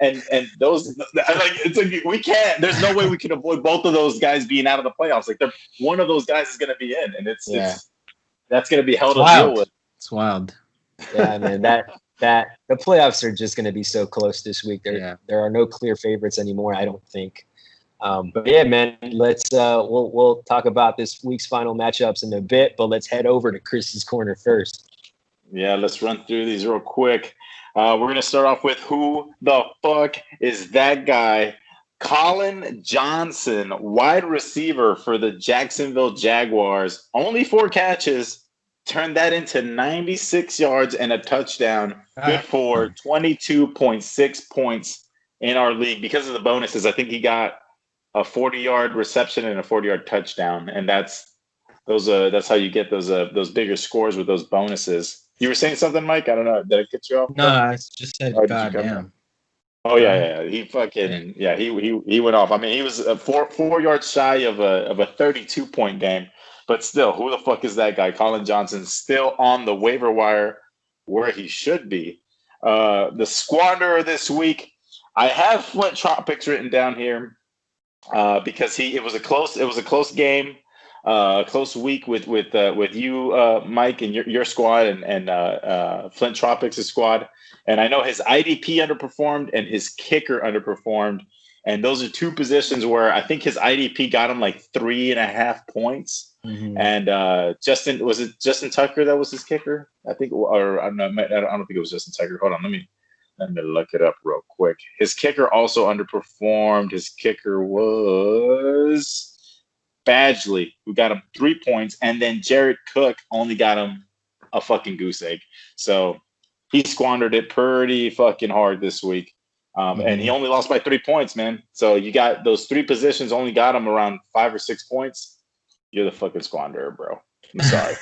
And those, like, it's like we can't. There's no way we can avoid both of those guys being out of the playoffs. Like, one of those guys is going to be in, and it's that's going to be hell to deal with. It's wild. Yeah, man. That the playoffs are just going to be so close this week. There are no clear favorites anymore, I don't think. But yeah, man. Let's we'll talk about this week's final matchups in a bit, but let's head over to Chris's corner first. Yeah, let's run through these real quick. We're going to start off with who the fuck is that guy? Colin Johnson, wide receiver for the Jacksonville Jaguars. Only 4 catches, turned that into 96 yards and a touchdown. Good for 22.6 points in our league. Because of the bonuses, I think he got a 40-yard reception and a 40-yard touchdown. And that's how you get those bigger scores with those bonuses. You were saying something, Mike? I don't know. Did I cut you off? No, I just said, God damn. Oh yeah. He fucking he went off. I mean, he was 4 yards shy of a 32-point game. But still, who the fuck is that guy? Colin Johnson still on the waiver wire where he should be. The squanderer this week, I have Flint Tropics written down here because it was a close game, close week with you, Mike, and your squad, and Flint Tropics' squad. And I know his IDP underperformed and his kicker underperformed. And those are two positions where I think his IDP got him like 3.5 points. Mm-hmm. And Justin Tucker that was his kicker? I think, or I don't think it was Justin Tucker. Hold on, let me look it up real quick. His kicker also underperformed. His kicker was Badgley, who got him 3 points, and then Jared Cook only got him a fucking goose egg. So he squandered it pretty fucking hard this week. And he only lost by 3 points, man. So you got those three positions, only got him around 5 or 6 points. You're the fucking squanderer, bro. I'm sorry.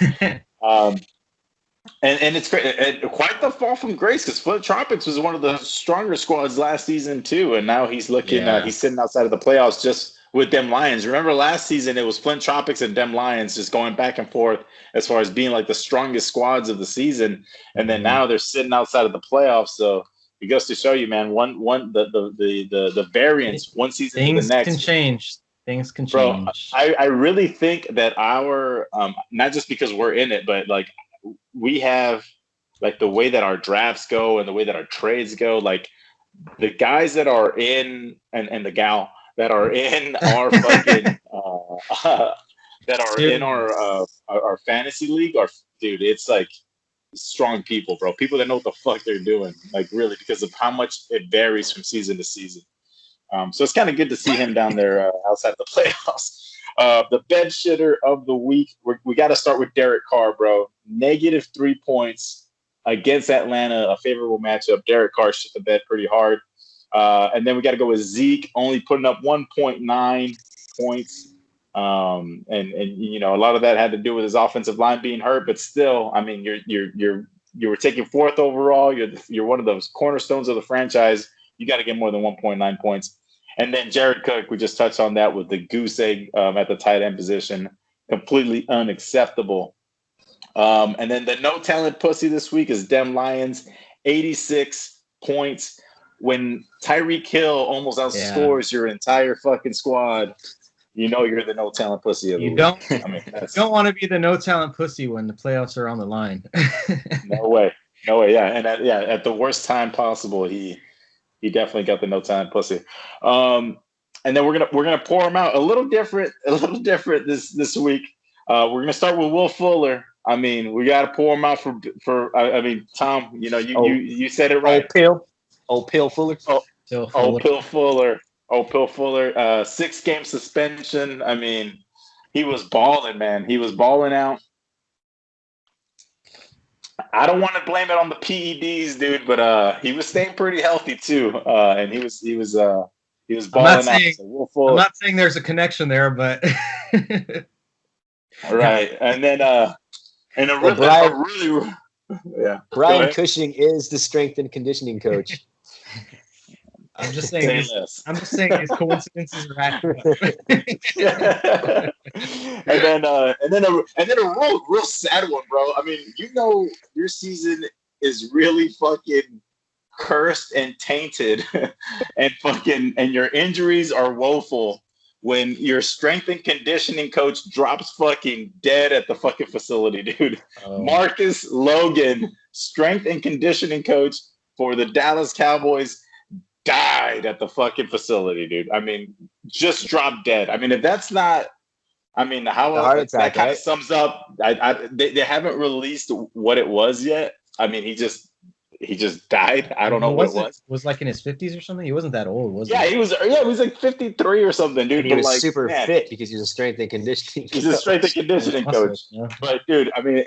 And it's great. And quite the fall from grace, because Flint Tropics was one of the stronger squads last season too, and now he's looking. He's sitting outside of the playoffs just with them Lions. Remember last season it was Flint Tropics and them Lions just going back and forth as far as being like the strongest squads of the season, and then now they're sitting outside of the playoffs. So it goes to show you, man. The variance one season to the next can change. Things can Bro, change. I really think that our not just because we're in it, but like we have like the way that our drafts go and the way that our trades go, like the guys that are in and the gal that are in our fucking that are in our fantasy league are, dude, it's like strong people, bro. People that know what the fuck they're doing, like really, because of how much it varies from season to season. So it's kind of good to see him down there outside the playoffs. The bed shitter of the week, we got to start with Derek Carr, bro. -3 points against Atlanta, a favorable matchup. Derek Carr shit the bed pretty hard. And then we got to go with Zeke, only putting up 1.9 points. And you know, a lot of that had to do with his offensive line being hurt, but still, I mean, you were taking 4th overall. You're one of those cornerstones of the franchise. You got to get more than 1.9 points. And then Jared Cook, we just touched on that with the goose egg at the tight end position. Completely unacceptable. And then the no talent pussy this week is Dem Lions, 86 points. When Tyreek Hill almost outscores your entire fucking squad, you know you're the no talent pussy of the week. You don't want to be the no talent pussy when the playoffs are on the line. No way. Yeah, and at the worst time possible, he definitely got the no talent pussy. And then we're gonna pour him out a little different this week. We're gonna start with Will Fuller. I mean, we gotta pour him out for I mean, Tom, you know, you said it right. Old Pill Fuller. Pill Fuller. 6-game suspension. I mean, he was balling, man. He was balling out. I don't want to blame it on the PEDs, dude, but he was staying pretty healthy too, and he was balling out. I'm not saying there's a connection there, but right. And then Brian Cushing is the strength and conditioning coach. I'm just saying these coincidences are happening. And then a real sad one, bro. I mean, you know, your season is really fucking cursed and tainted, and your injuries are woeful when your strength and conditioning coach drops fucking dead at the fucking facility, dude. Marcus Logan, strength and conditioning coach for the Dallas Cowboys, died at the fucking facility, dude. I mean, just dropped dead. I mean, if that's not, I mean, how that kind of sums up. They haven't released what it was yet. I mean, he just died. I don't know what it was. Was like in his 50s or something. He wasn't that old, was he? Yeah, he was like 53 or something, dude. He was super fit because he's a strength and conditioning. He's a strength and conditioning coach. Yeah. But dude, I mean,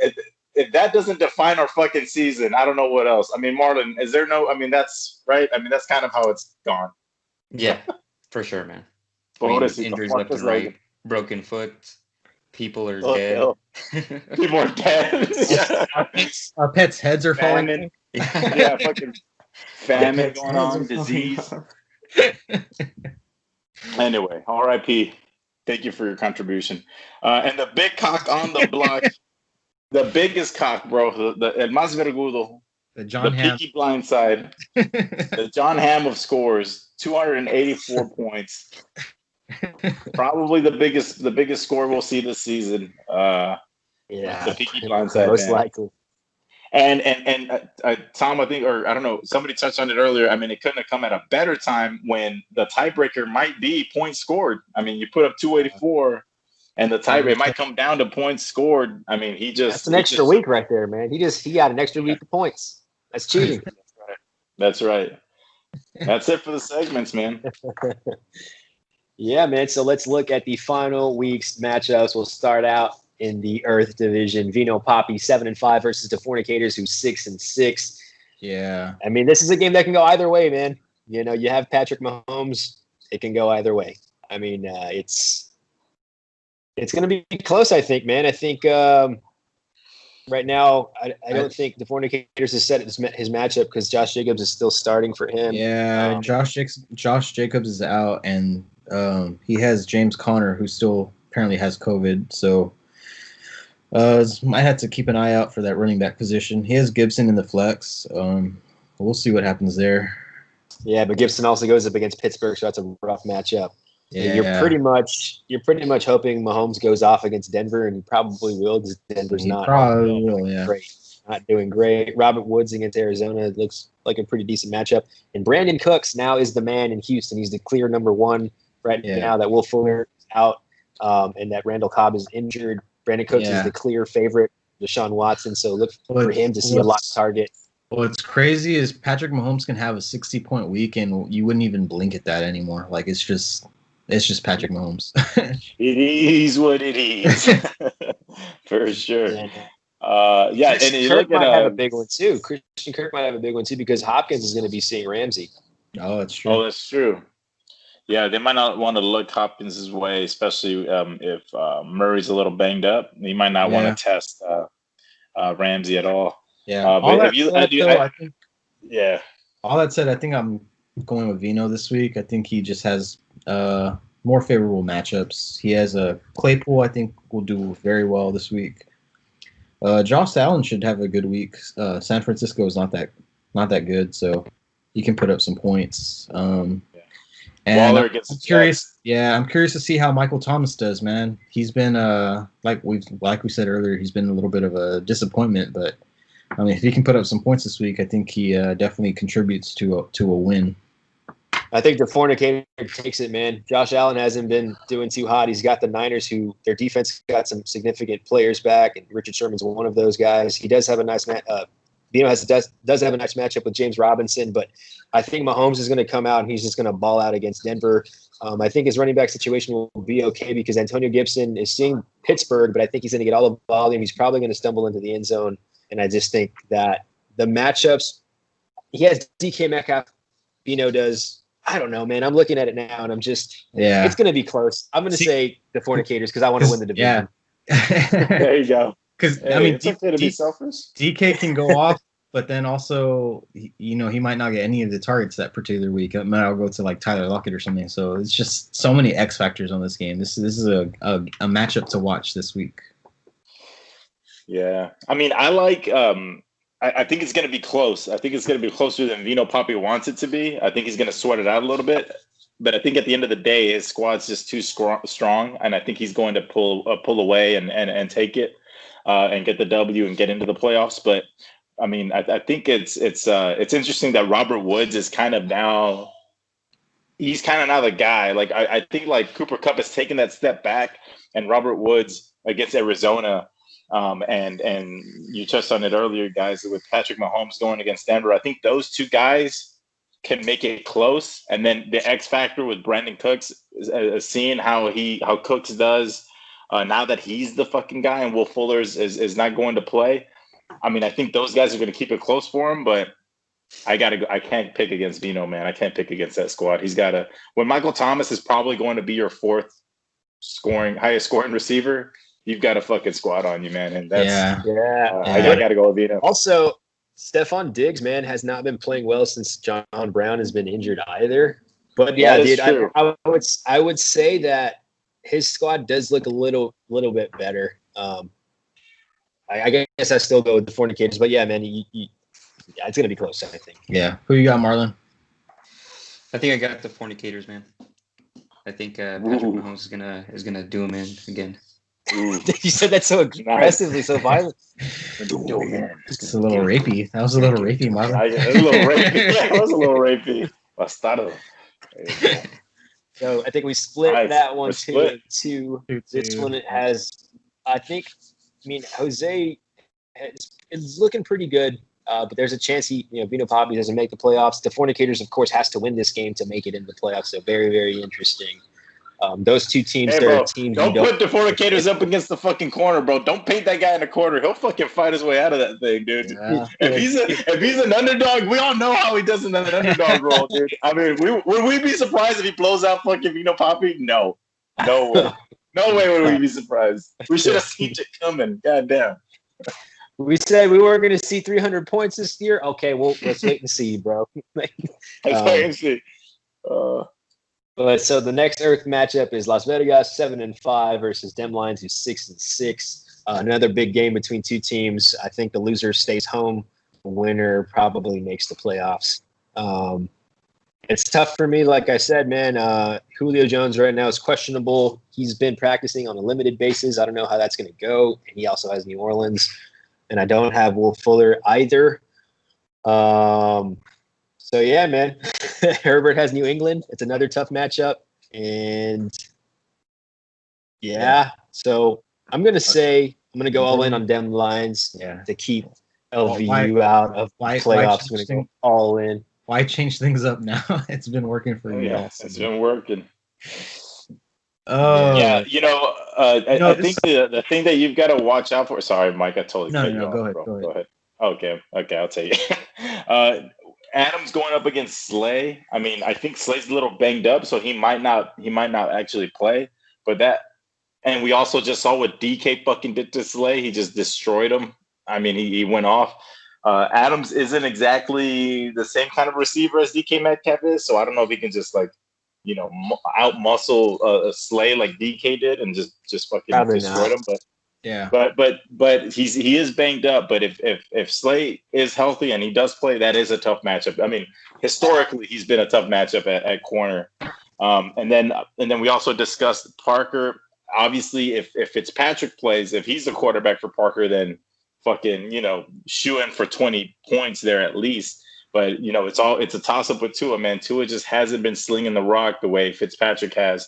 if that doesn't define our fucking season, I don't know what else. I mean, Marlon, is there no? I mean, that's right. I mean, that's kind of how it's gone. Yeah, for sure, man. Injuries left and right, broken foot. People are dead. People are dead. Yeah. Our pets' heads are falling. Yeah, fucking famine going on, disease. Anyway, R.I.P. Thank you for your contribution. And the big cock on the block, the biggest cock, bro, the El Más Vergudo, the Peaky Blindside, the John Hamm of scores, 284 points. Probably the biggest score we'll see this season. Yeah, the Peaky Blindside, most likely. And Tom, I think, or I don't know, somebody touched on it earlier. I mean, it couldn't have come at a better time when the tiebreaker might be points scored. I mean, you put up 284, and the tiebreaker might come down to points scored. I mean, that's an extra week right there, man. He got an extra week of points. That's cheating. That's right. That's it for the segments, man. Yeah, man. So let's look at the final week's matchups. We'll start out in the Earth Division. Vino Poppy 7-5 versus the Fornicators, who's 6-6. Yeah. I mean, this is a game that can go either way, man. You know, you have Patrick Mahomes. It can go either way. I mean, it's going to be close, I think, man. I think right now, I don't think the Fornicators has set his matchup because Josh Jacobs is still starting for him. Yeah, Josh Jacobs is out, and he has James Conner, who still apparently has COVID. So might have to keep an eye out for that running back position. He has Gibson in the flex. We'll see what happens there. Yeah, but Gibson also goes up against Pittsburgh, so that's a rough matchup. Yeah. You're pretty much hoping Mahomes goes off against Denver, and he probably will because Denver's not doing great. Robert Woods against Arizona looks like a pretty decent matchup. And Brandon Cooks now is the man in Houston. He's the clear number one now that Will Fuller is out and that Randall Cobb is injured. Brandon Cooks is the clear favorite, Deshaun Watson. So look for him to see a lot of targets. What's crazy is Patrick Mahomes can have a 60-point week, and you wouldn't even blink at that anymore. Like it's just Patrick Mahomes. It is what it is, for sure. And Kirk might have a big one too. Christian Kirk might have a big one too because Hopkins is going to be seeing Ramsey. Oh, that's true. Oh, that's true. Yeah, they might not want to look Hopkins' way, especially if Murray's a little banged up. He might not want to test Ramsey at all. Yeah. All that said, I think I'm going with Vino this week. I think he just has more favorable matchups. He has a Claypool, I think, will do very well this week. Josh Allen should have a good week. San Francisco is not that good, so he can put up some points. And I'm curious. Yeah, I'm curious to see how Michael Thomas does, man. He's been like we said earlier, he's been a little bit of a disappointment, but I mean, if he can put up some points this week, I think he definitely contributes to a win. I think the Fornicator takes it, man. Josh Allen hasn't been doing too hot. He's got the Niners, who their defense got some significant players back, and Richard Sherman's one of those guys. He does have a nice Bino does have a nice matchup with James Robinson, but I think Mahomes is going to come out and he's just going to ball out against Denver. I think his running back situation will be okay because Antonio Gibson is seeing Pittsburgh, but I think he's going to get all the volume. He's probably going to stumble into the end zone, and I just think that the matchups he has DK Metcalf, Bino does. I don't know, man. I'm looking at it now, and I'm just it's going to be close. I'm going to say the Fornicators because I want to win the division. Yeah. There you go. Because I mean, DK can go off, but then also, he might not get any of the targets that particular week. It might go to like Tyler Lockett or something. So it's just so many X factors on this game. This is a matchup to watch this week. Yeah, I mean, I like. I think it's going to be close. I think it's going to be closer than Vino Poppy wants it to be. I think he's going to sweat it out a little bit. But I think at the end of the day, his squad's just too strong, and I think he's going to pull away and take it. And get the W and get into the playoffs. But I mean, I think it's interesting that Robert Woods is kind of now the guy. Like I think like Cooper Kupp has taken that step back, and Robert Woods against Arizona, and you touched on it earlier, guys, with Patrick Mahomes going against Denver. I think those two guys can make it close, and then the X factor with Brandon Cooks, seeing how Cooks does. Now that he's the fucking guy and Will Fuller is not going to play, I mean, I think those guys are going to keep it close for him. But I can't pick against Vino, man. I can't pick against that squad. He's got to. When Michael Thomas is probably going to be your highest scoring receiver, you've got a fucking squad on you, man. And that's I got to go with Vino. Also, Stephon Diggs, man, has not been playing well since John Brown has been injured either. But dude, I would say that. his squad does look a little bit better. I guess I still go with the Fornicators, but yeah, man, yeah, it's gonna be close, I think. Yeah. Who you got, Marlon? I think I got the Fornicators, man. I think Patrick Mahomes is gonna do him in again. You said that so aggressively, so violent. It's a little rapey. That was a little rapey, Marlon. It was a little rapey. Yeah, it was a little rapey. Bastardo. So I think we split that one two. This one has, I mean, Jose is looking pretty good, but there's a chance Vino Papi doesn't make the playoffs. The Fornicators, of course, has to win this game to make it into the playoffs. So very, very interesting. Those two teams, they're teams. Don't put the Fornicators up against the fucking corner, bro. Don't paint that guy in the corner. He'll fucking fight his way out of that thing, dude. Yeah. If he's an underdog, we all know how he does in that underdog role, dude. I mean, would we be surprised if he blows out fucking Vino Papi? No way. No way would we be surprised. We should have seen it coming. God damn. We said we weren't going to see 300 points this year. Okay, well, let's wait and see, bro. Let's wait and see. But so the next Earth matchup is Las Vegas 7-5 versus Dem Lions, who's 6-6. Another big game between two teams. I think the loser stays home. The winner probably makes the playoffs. It's tough for me, like I said, man. Julio Jones right now is questionable. He's been practicing on a limited basis. I don't know how that's going to go. And he also has New Orleans. And I don't have Will Fuller either. So, yeah, man. Herbert has New England. It's another tough matchup. And, yeah. So I'm going to say I'm going to go all in on Dem Lions to keep LVU out of playoffs. I'm going to go all in. Why change things up now? It's been working for you. Yeah, it's been working. Oh. Yeah, I think the thing that you've got to watch out for. Sorry, Mike, I totally cut you off. Go ahead. Okay, I'll tell you. Adam's going up against Slay. I mean, I think Slay's a little banged up, so he might not actually play. But and we also just saw what DK fucking did to Slay. He just destroyed him. I mean, he went off. Adams isn't exactly the same kind of receiver as DK Metcalf is, so I don't know if he can just out muscle a Slay like DK did and just fucking destroyed him. But yeah, but he is banged up. But if Slay is healthy and he does play, that is a tough matchup. I mean, historically he's been a tough matchup at corner. And then we also discussed Parker. Obviously, if Fitzpatrick plays, if he's the quarterback for Parker, then fucking shoe in for 20 points there at least. But it's a toss up with Tua, man. Tua just hasn't been slinging the rock the way Fitzpatrick has.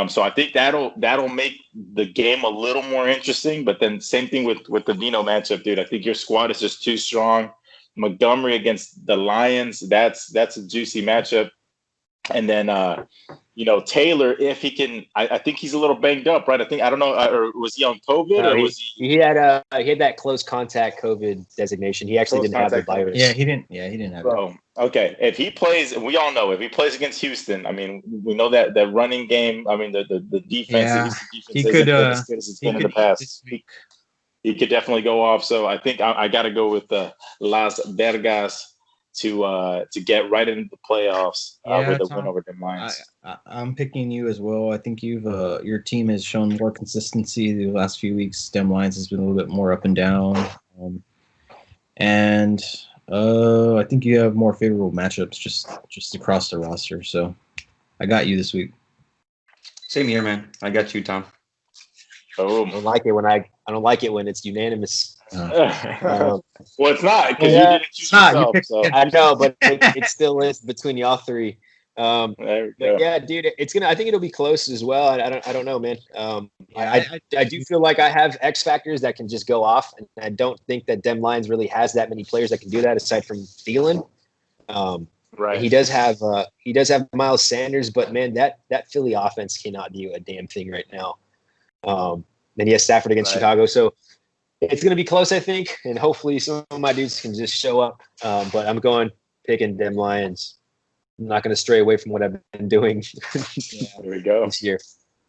So I think that'll make the game a little more interesting. But then same thing with the Vino matchup, dude. I think your squad is just too strong. Montgomery against the Lions, that's a juicy matchup. And then Taylor, if he can, I think he's a little banged up, right? I don't know, or was he on COVID? Or was he had that close contact COVID designation. He actually didn't have the virus. Yeah, he didn't have it. Okay. If he plays, we all know if he plays against Houston, I mean, we know that running game. I mean, the defense. Yeah, he could. As good as it's been in the past. He could definitely go off. So I think I got to go with Las Vegas to get right into the playoffs with a win over the Lions. I'm picking you as well. I think your team has shown more consistency the last few weeks. Dem Lions has been a little bit more up and down, and I think you have more favorable matchups just across the roster. So I got you this week. Same here, man. I got you, Tom. Oh, I don't like it when it's unanimous. Well, it's not because you didn't choose yourself. So. I know, but it still is between y'all three. There we go. Yeah, dude, I think it'll be close as well. I don't know, man. I do feel like I have X factors that can just go off, and I don't think that Dem Lions really has that many players that can do that aside from Thielen. Right. He does have Miles Sanders, but man, that Philly offense cannot do a damn thing right now. Then he has Stafford against Chicago, so it's going to be close, I think, and hopefully some of my dudes can just show up. But I'm picking Dem Lions. I'm not going to stray away from what I've been doing there we go. this year.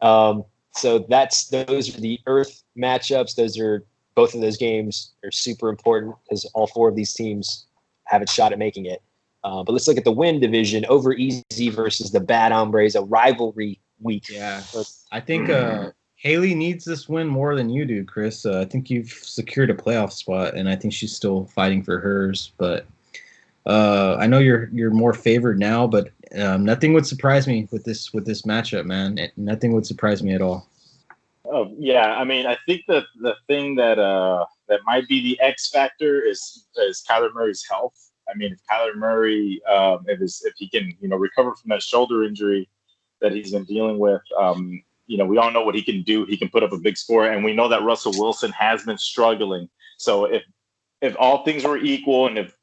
So those are the Earth matchups. Both of those games are super important because all four of these teams have a shot at making it. But let's look at the win division. Over Easy versus the Bad Hombres, a rivalry week. Yeah, I think Haley needs this win more than you do, Chris. I think you've secured a playoff spot, and I think she's still fighting for hers. But I know you're more favored now, but nothing would surprise me with this matchup, man. Nothing would surprise me at all. Oh yeah, I mean, I think that the thing that might be the X factor is Kyler Murray's health. I mean, if Kyler Murray, if he can, recover from that shoulder injury that he's been dealing with, we all know what he can do. He can put up a big score, and we know that Russell Wilson has been struggling. So if all things were equal, and if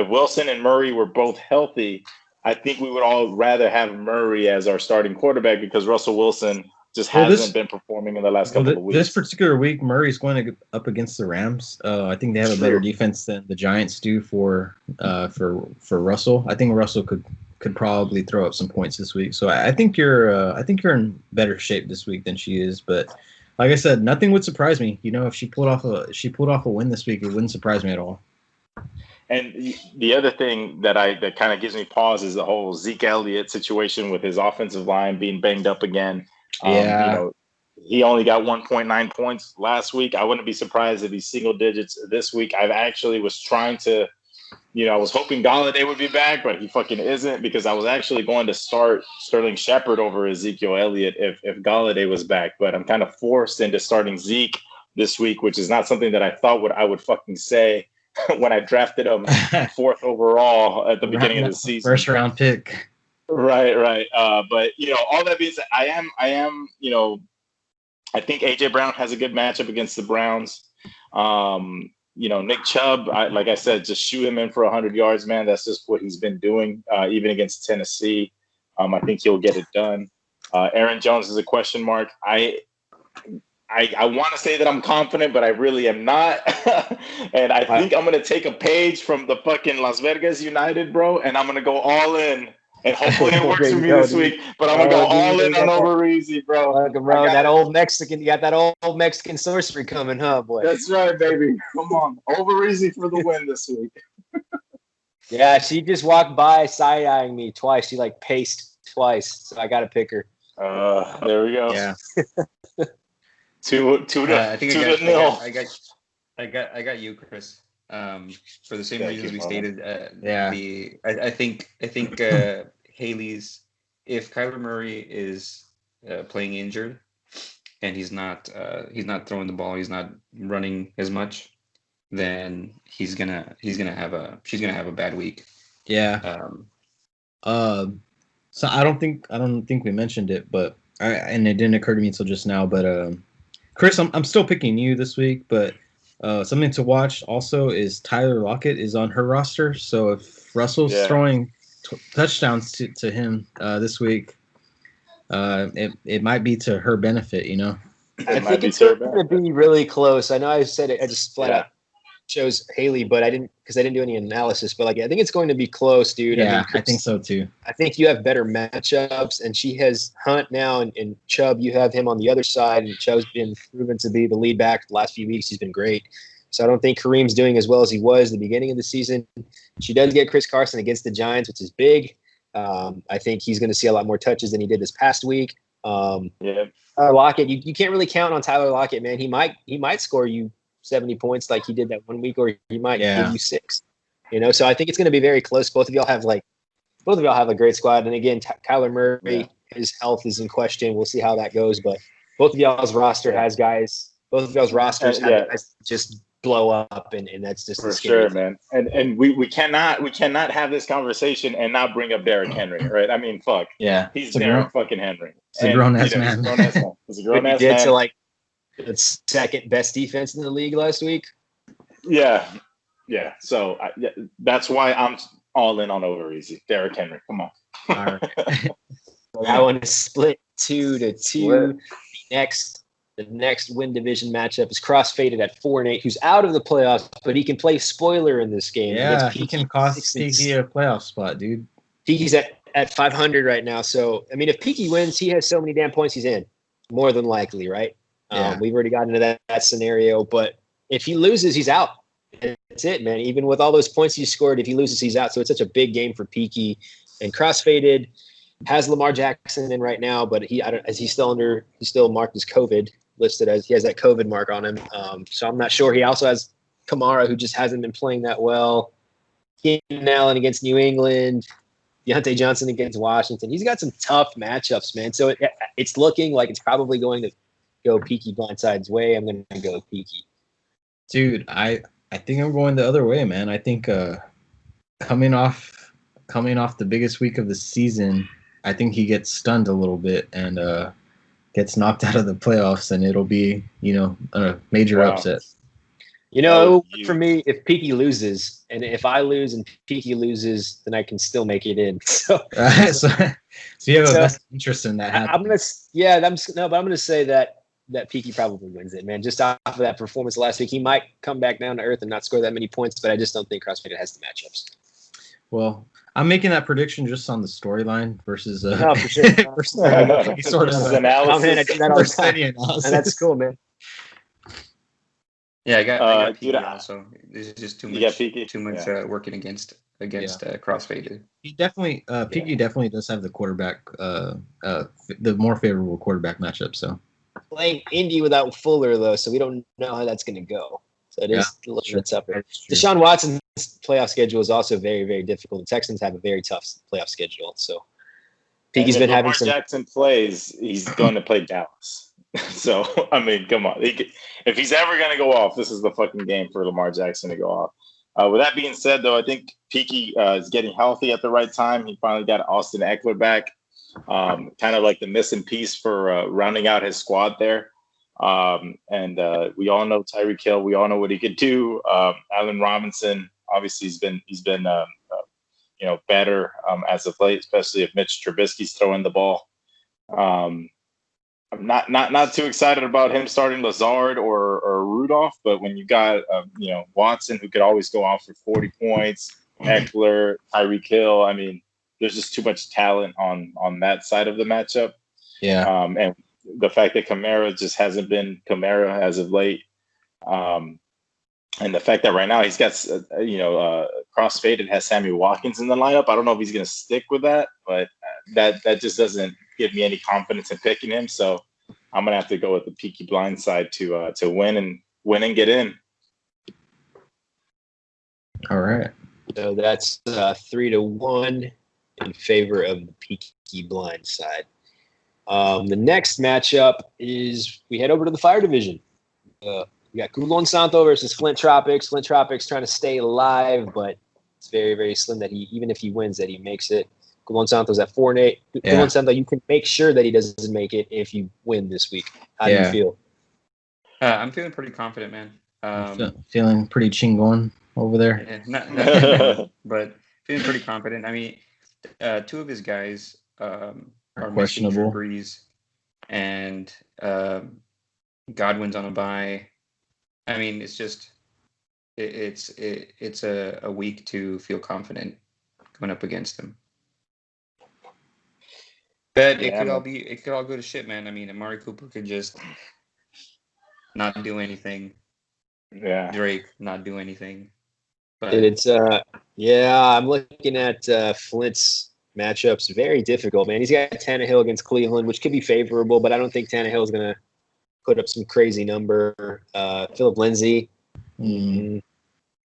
Wilson and Murray were both healthy, I think we would all rather have Murray as our starting quarterback because Russell Wilson just hasn't been performing in the last couple of weeks. This particular week, Murray's going to go up against the Rams. I think they have a better defense than the Giants do for Russell. I think Russell could probably throw up some points this week. So I think you're in better shape this week than she is. But like I said, nothing would surprise me. If she pulled off a win this week, it wouldn't surprise me at all. And the other thing that kind of gives me pause is the whole Zeke Elliott situation with his offensive line being banged up again. He only got 1.9 points last week. I wouldn't be surprised if he's single digits this week. I actually was trying to, I was hoping Galladay would be back, but he fucking isn't, because I was actually going to start Sterling Shepard over Ezekiel Elliott if Galladay was back. But I'm kind of forced into starting Zeke this week, which is not something that I thought I would fucking say when I drafted him 4th overall at the beginning of the season. First round pick. Right. But all that being said, I am, I think AJ Brown has a good matchup against the Browns. Nick Chubb, like I said, just shoot him in for 100 yards, man. That's just what he's been doing, even against Tennessee. I think he'll get it done. Aaron Jones is a question mark. I want to say that I'm confident, but I really am not. And I think I'm going to take a page from the fucking Las Vegas United, bro, and I'm going to go all in. And hopefully it works for me this week. But I'm going to go all in on Overeasy, bro. Bro, that old Mexican, you got that old Mexican sorcery coming, huh, boy? That's right, baby. Come on. Overeasy for the win this week. Yeah, she just walked by side-eyeing me twice. She, paced twice. So I got to pick her. There we go. Yeah. two to nil. I got you, Chris. For the same reasons we stated. I think Haley's, if Kyler Murray is playing injured and he's not throwing the ball, he's not running as much, then she's gonna have a bad week. Yeah. So I don't think we mentioned it, but and it didn't occur to me until just now. But Chris, I'm still picking you this week, but something to watch also is Tyler Lockett is on her roster. So if Russell's throwing touchdowns to him this week, it might be to her benefit, I think it's going to be really close. I know I said it. I just flat out chose Haley, but I didn't do any analysis. But I think it's going to be close, dude. Yeah, I think so too. I think you have better matchups, and she has Hunt now, and Chubb. You have him on the other side, and Chubb's been proven to be the lead back the last few weeks. He's been great. So I don't think Kareem's doing as well as he was at the beginning of the season. She does get Chris Carson against the Giants, which is big. I think he's going to see a lot more touches than he did this past week. Lockett, you can't really count on Tyler Lockett, man. He might score you 70 points like he did that one week, or he might give you 6. So I think it's going to be very close. Both of y'all have a great squad. And again, Kyler Murray, his health is in question. We'll see how that goes. But both of y'all's roster has guys. Both of y'all's rosters have guys just blow up, and that's just for sure, man. And we cannot have this conversation and not bring up Derrick Henry, right? I mean, fuck. Yeah, he's Derrick fucking Henry. It's a grown ass man. He's a grown ass man. To the second best defense in the league last week. Yeah. So that's why I'm all in on Overeasy. Derrick Henry, come on. All right. I want to split 2-2. The next win division matchup is cross-faded at 4-8, who's out of the playoffs, but he can play spoiler in this game. Yeah, he can cost Peaky a playoff spot, dude. Peaky's at 500 right now. So, I mean, if Peaky wins, he has so many damn points, he's in. More than likely, right? Yeah. We've already gotten into that scenario. But if he loses, he's out. That's it, man. Even with all those points he scored, if he loses, he's out. So it's such a big game for Peaky. And cross-faded, has Lamar Jackson in right now, but he's still marked as COVID, listed as he has that COVID mark on him. So I'm not sure. He also has Kamara, who just hasn't been playing that well. Keenan Allen against New England. Deontay Johnson against Washington. He's got some tough matchups, man. So it's looking like it's probably going to go Peaky Blindside's way. I'm going to go Peaky. Dude, I think I'm going the other way, man. I think coming off the biggest week of the season, I think he gets stunned a little bit and gets knocked out of the playoffs, and it'll be, a major upset. For me, if Peaky loses, and if I lose and Peaky loses, then I can still make it in. So you have a best interest in that happening. I'm gonna say that Peaky probably wins it, man. Just off of that performance last week, he might come back down to earth and not score that many points, but I just don't think CrossFit has the matchups. Well, I'm making that prediction just on the storyline versus for sure. Sort of analysis. And that's cool, man. Yeah, I got Peaky also. This is just too much working against CrossFade. He definitely Peaky definitely does have the quarterback the more favorable quarterback matchup. So playing Indy without Fuller though, so we don't know how that's going to go. So it is a little bit tougher. Deshaun Watson's playoff schedule is also very, very difficult. The Texans have a very tough playoff schedule. So Peaky's been having some. If Jackson plays, he's going to play Dallas. So, I mean, come on. If he's ever going to go off, this is the fucking game for Lamar Jackson to go off. With that being said, though, I think Peaky is getting healthy at the right time. He finally got Austin Eckler back, kind of like the missing piece for rounding out his squad there. And we all know Tyreek Hill. We all know what he could do. Allen Robinson, obviously, he's been better as of late, especially if Mitch Trubisky's throwing the ball. I'm not too excited about him starting Lazard or Rudolph, but when you got Watson, who could always go off for 40 points, Eckler, Tyreek Hill, I mean, there's just too much talent on that side of the matchup. Yeah. And the fact that Kamara just hasn't been Kamara as of late, and the fact that right now he's got crossfaded has Sammy Watkins in the lineup. I don't know if he's going to stick with that, but that just doesn't give me any confidence in picking him. So I'm gonna have to go with the Peaky Blindside to win and get in. All right. So that's 3-1 in favor of the Peaky Blindside. The next matchup is we head over to the Fire Division. We got Gulon Santo versus Flint Tropics. Flint Tropics trying to stay alive, but it's very, very slim that even if he wins, that he makes it. Gulon Santo's at 4-8. Gulon Santo, you can make sure that he doesn't make it if you win this week. How do you feel? I'm feeling pretty confident, man. Feeling pretty chingon over there. Yeah, not but feeling pretty confident. I mean, two of his guys are questionable. Breeze and Godwin's on a bye. I mean, it's just it's a week to feel confident going up against him. But it could all go to shit, man. I mean, Amari Cooper could just not do anything. Yeah. Drake not do anything. But it's I'm looking at Flint's matchups. Very difficult, man. He's got Tannehill against Cleveland, which could be favorable, but I don't think Tannehill is gonna put up some crazy number. Philip Lindsay, Terry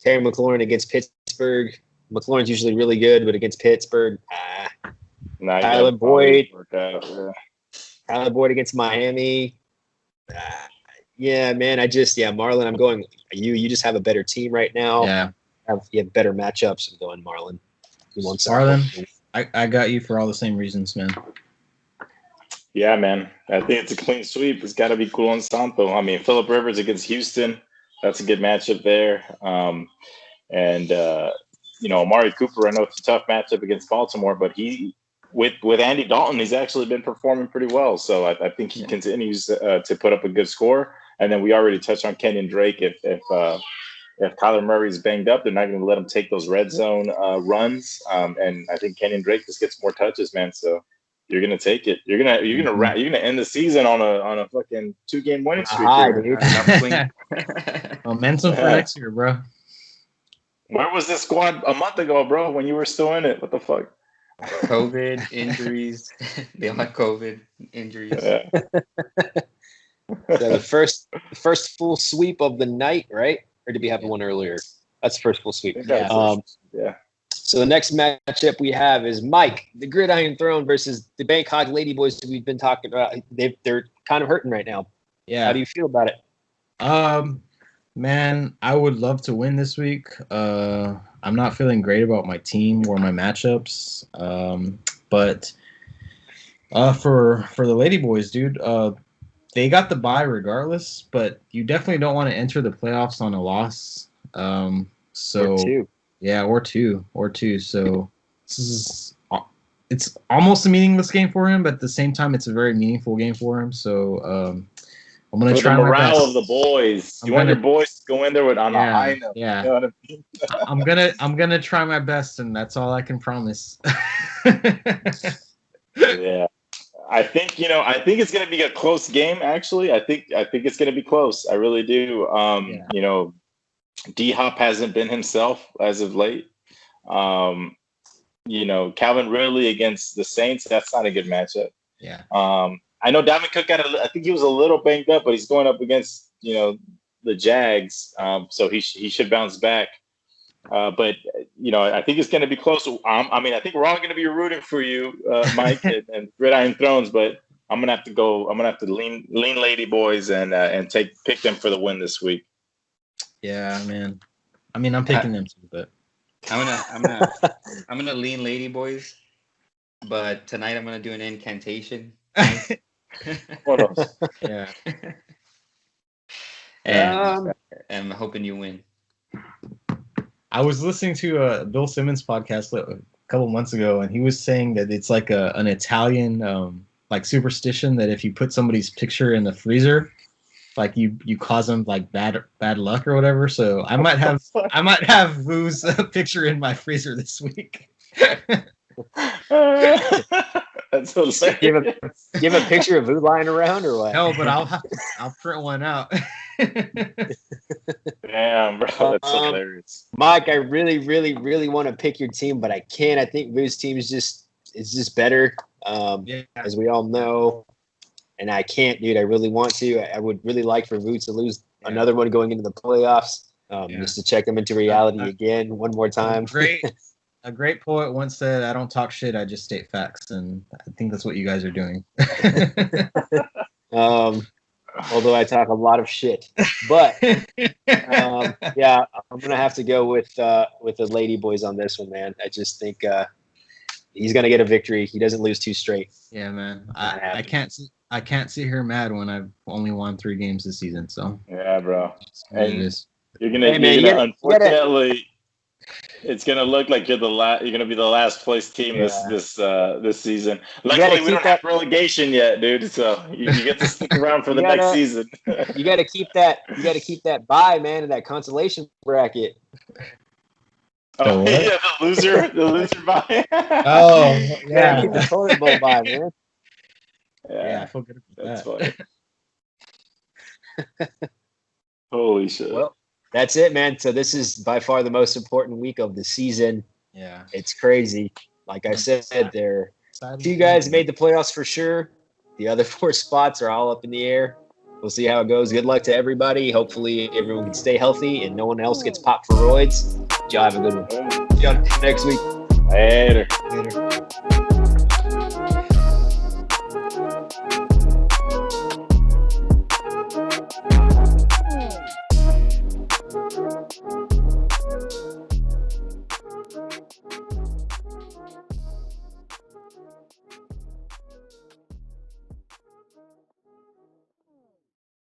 McLaurin against Pittsburgh. McLaurin's usually really good, but against Pittsburgh, Tyler Boyd. Tyler Boyd against Miami. Man, Marlon, I'm going you just have a better team right now. Yeah. You have better matchups. I'm going Marlon. Marlon, I got you for all the same reasons, man. Yeah, man. I think it's a clean sweep. It's got to be Gulon Santo. I mean, Phillip Rivers against Houston. That's a good matchup there. Amari Cooper, I know it's a tough matchup against Baltimore, but with Andy Dalton, he's actually been performing pretty well. So I think he continues to put up a good score. And then we already touched on Kenyon Drake. If Kyler Murray's banged up, they're not going to let him take those red zone runs. And I think Kenyon Drake just gets more touches, man. So you're going to take it. You're going to end the season on a fucking 2-game winning streak. Momentum for next year, bro. Where was this squad a month ago, bro? When you were still in it? What the fuck? COVID injuries. They all had COVID injuries. Yeah. So the first full sweep of the night, right? Or did we have one earlier? That's the first full sweep. Yeah. So the next matchup we have is Mike, the Gridiron Throne, versus the Bangkok Ladyboys who we've been talking about. They're kind of hurting right now. Yeah. How do you feel about it? Man, I would love to win this week. I'm not feeling great about my team or my matchups. But for the Ladyboys, dude, they got the bye regardless, but you definitely don't want to enter the playoffs on a loss. So or two. Yeah, or two. So it's almost a meaningless game for him, but at the same time, it's a very meaningful game for him. So I'm gonna try the morale my best. of the boys. You want your boys to go in there on a high note. Yeah. You know what I mean? I'm gonna try my best, and that's all I can promise. Yeah. I think it's going to be a close game. Actually, I think it's going to be close. I really do. D-Hop hasn't been himself as of late. Calvin Ridley against the Saints. That's not a good matchup. Yeah. I know Dalvin Cook I think he was a little banged up, but he's going up against the Jags. So he should bounce back. But I think it's going to be close. I think we're all going to be rooting for you, Mike, and Gridiron Thrones. But I'm gonna have to lean Lady Boys and pick them for the win this week. Yeah, man. I mean, I'm picking them too, but I'm gonna lean Lady Boys. But tonight I'm gonna do an incantation. What else? Yeah. And I'm hoping you win. I was listening to a Bill Simmons podcast a couple months ago, and he was saying that it's like an Italian like superstition that if you put somebody's picture in the freezer, like you cause them like bad luck or whatever. So I might have Vu's picture in my freezer this week. That's hilarious. Give a picture of Vu lying around or what? No, but I'll print one out. Damn, bro, that's hilarious. Mike, I really, really, really want to pick your team, but I can't. I think Vu's team is just better, as we all know. And I can't, dude. I really want to. I would really like for Vu to lose another one going into the playoffs, just to check them into reality again one more time. A great poet once said, "I don't talk shit. I just state facts," and I think that's what you guys are doing. Although I talk a lot of shit, but yeah, I'm gonna have to go with the Lady Boys on this one, man. I just think he's gonna get a victory. He doesn't lose two straight. Yeah, man. I can't sit here mad when I've only won 3 games this season. So yeah, bro. And you're gonna unfortunately. It's gonna look like you're gonna be the last place team this season. Luckily, we don't have relegation yet, dude. So you get to stick around for the next season. You got to keep that. You got to keep that bye, man, in that consolation bracket. Oh yeah, the loser bye. Oh yeah, keep the toilet bowl bye, man. Yeah, I feel good about that. That's funny. Holy shit. Well, that's it, man. So this is by far the most important week of the season. Yeah. It's crazy. Like I said, two guys made the playoffs for sure. The other 4 spots are all up in the air. We'll see how it goes. Good luck to everybody. Hopefully everyone can stay healthy and no one else gets popped for roids. Y'all have a good one. See y'all next week. Later.